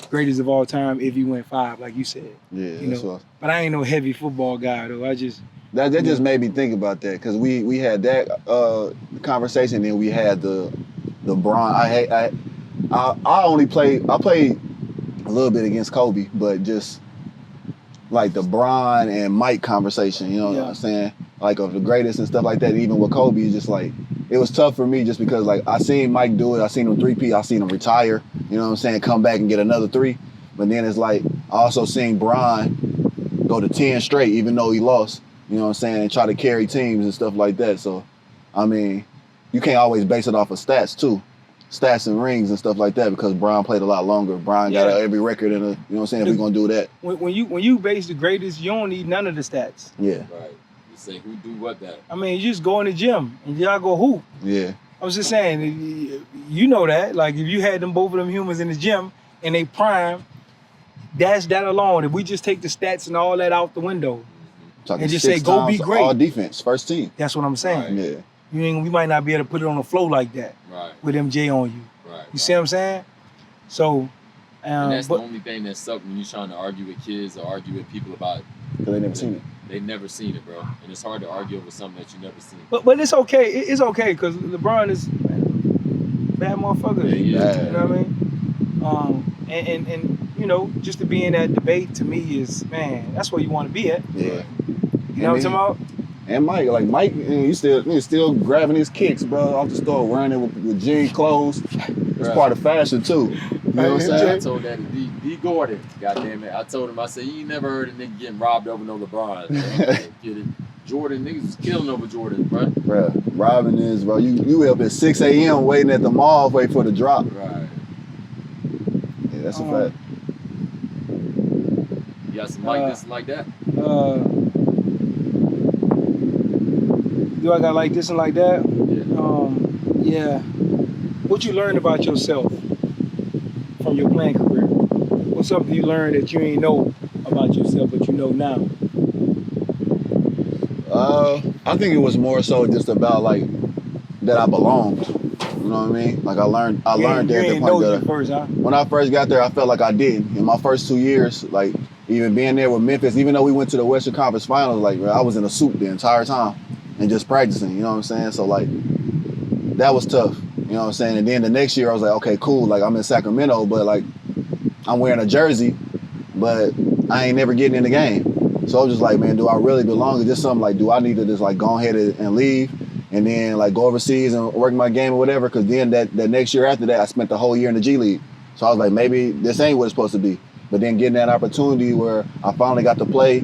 greatest of all time if he went 5, like you said. Yeah. But I ain't no heavy football guy though. I just that just made me think about that because we had that conversation, then we had the Bron. I played a little bit against Kobe, but just like the Bron and Mike conversation, you know what I'm saying? Like of the greatest and stuff like that. Even with Kobe, it's just like it was tough for me just because like I seen Mike do it, I seen him 3-peat, I seen him retire, you know what I'm saying, come back and get another 3. But then it's like I also seen Bron go to 10 straight, even though he lost, you know what I'm saying, and try to carry teams and stuff like that. So I mean, you can't always base it off of stats too. Stats and rings and stuff like that because Bron played a lot longer. Bron got every record in a, you know what I'm saying, if we're gonna do that. When you base the greatest, you don't need none of the stats. Yeah. Right. You say who do what that. I mean, you just go in the gym and y'all go hoop. Yeah. I was just saying, you know that. Like if you had both of them humans in the gym and they prime, that's that alone. If we just take the stats and all that out the window and just say go be great. All defense, first team. That's what I'm saying. Right. Yeah. We might not be able to put it on the flow like that. Right. With MJ on you. Right. You see what I'm saying? So and that's the only thing that sucks when you're trying to argue with kids or argue with people about it. Because they never seen it. They never seen it, bro. And it's hard to argue over something that you never seen. But it's okay. It's okay because LeBron is bad motherfucker. Yeah. You know what I mean? And just to be in that debate to me is, man, that's where you want to be at. Yeah. You know what I'm talking about? And Mike, he's still grabbing his kicks, bro, off the store, wearing it with jean clothes. It's part of fashion too. You know what I'm saying? I told that to D Gordon, goddamn it. I told him, I said, you ain't never heard a nigga getting robbed over no LeBron. Get it. Jordan, niggas was killing over Jordan, bro. Bro, robbing is, bro. You up at 6 a.m. waiting at the mall, waiting for the drop. Right. Yeah, that's a fact. You got some like this and like that? Do I got like this and like that? Yeah. What you learned about yourself from your playing career? What's something you learned that you ain't know about yourself, but you know now? I think it was more so just about like that I belonged. You know what I mean? Like I learned there at the point that first, huh? when I first got there, I felt like I didn't. In my first 2 years, like even being there with Memphis, even though we went to the Western Conference Finals, like I was in a suit the entire time and just practicing. You know what I'm saying? So like that was tough. You know what I'm saying? And then the next year I was like, okay, cool. Like I'm in Sacramento, but like I'm wearing a jersey, but I ain't never getting in the game. So I was just like, man, do I really belong? Is this something like, do I need to just like go ahead and leave and then like go overseas and work my game or whatever? Because then that next year after that, I spent the whole year in the G League. So I was like, maybe this ain't what it's supposed to be. But then getting that opportunity where I finally got to play,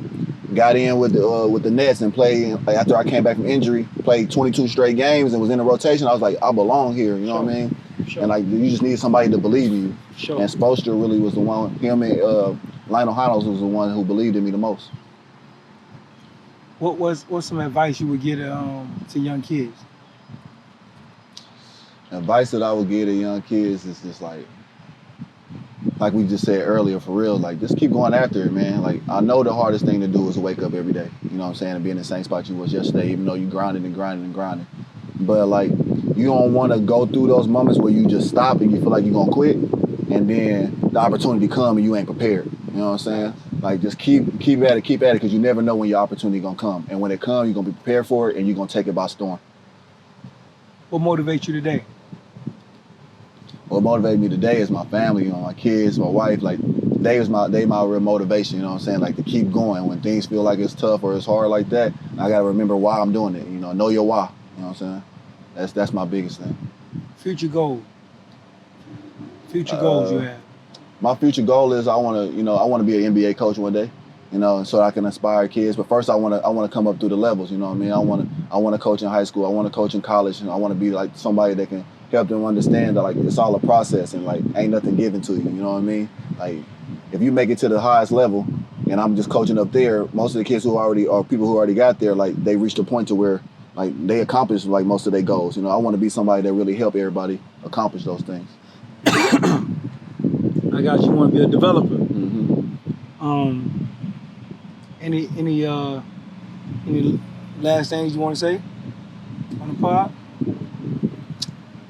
got in with the Nets and played, like, after I came back from injury, played 22 straight games and was in the rotation. I was like, I belong here, you know what I mean? Sure. And like, you just need somebody to believe in you. Sure. And Spoelstra really was the one, him and Lionel Hollins was the one who believed in me the most. What's some advice you would give to young kids? Advice that I would give to young kids is just like we just said earlier, for real, like just keep going after it, man. Like I know the hardest thing to do is to wake up every day, you know what I'm saying, and be in the same spot you was yesterday, even though you grinding and grinding and grinding. But like you don't want to go through those moments where you just stop and you feel like you're gonna quit, and then the opportunity come and you ain't prepared. You know what I'm saying? Like just keep at it, because you never know when your opportunity gonna come, and when it comes, you're gonna be prepared for it, and you're gonna take it by storm. What motivates you today? What motivated me today is my family, you know, my kids, my wife. Like they my real motivation. You know what I'm saying? Like to keep going when things feel like it's tough or it's hard like that. I gotta remember why I'm doing it. You know your why. You know what I'm saying? That's my biggest thing. Future goal. Future goals you have. My future goal is I want to be an NBA coach one day. You know, so I can inspire kids. But first, I want to come up through the levels. You know what I mean? I want to coach in high school. I want to coach in college, and I want to be like somebody that can help them understand that like it's all a process and like ain't nothing given to you. You know what I mean? Like if you make it to the highest level and I'm just coaching up there, most of the kids who already, or people who already got there, like they reached a point to where like they accomplished like most of their goals. You know, I want to be somebody that really help everybody accomplish those things. I got you. Want to be a developer. Mm-hmm. Any last things you want to say on the pod?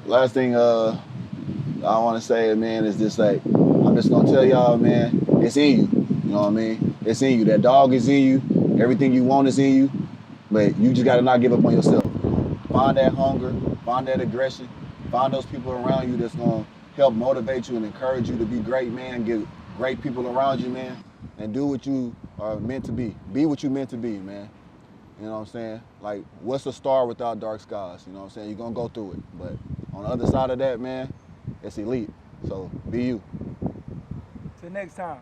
Last thing I want to say, man, is just like, I'm just gonna tell y'all, man, it's in you. You know what I mean? It's in you. That dog is in you. Everything you want is in you. But you just gotta not give up on yourself. Find that hunger, find that aggression, find those people around you that's gonna help motivate you and encourage you to be great, man. Get great people around you, man, and do what you are meant to be. Be what you meant to be, man. You know what I'm saying? Like, what's a star without dark skies? You know what I'm saying? You're gonna go through it. But on the other side of that, man, it's elite. So be you. Till next time.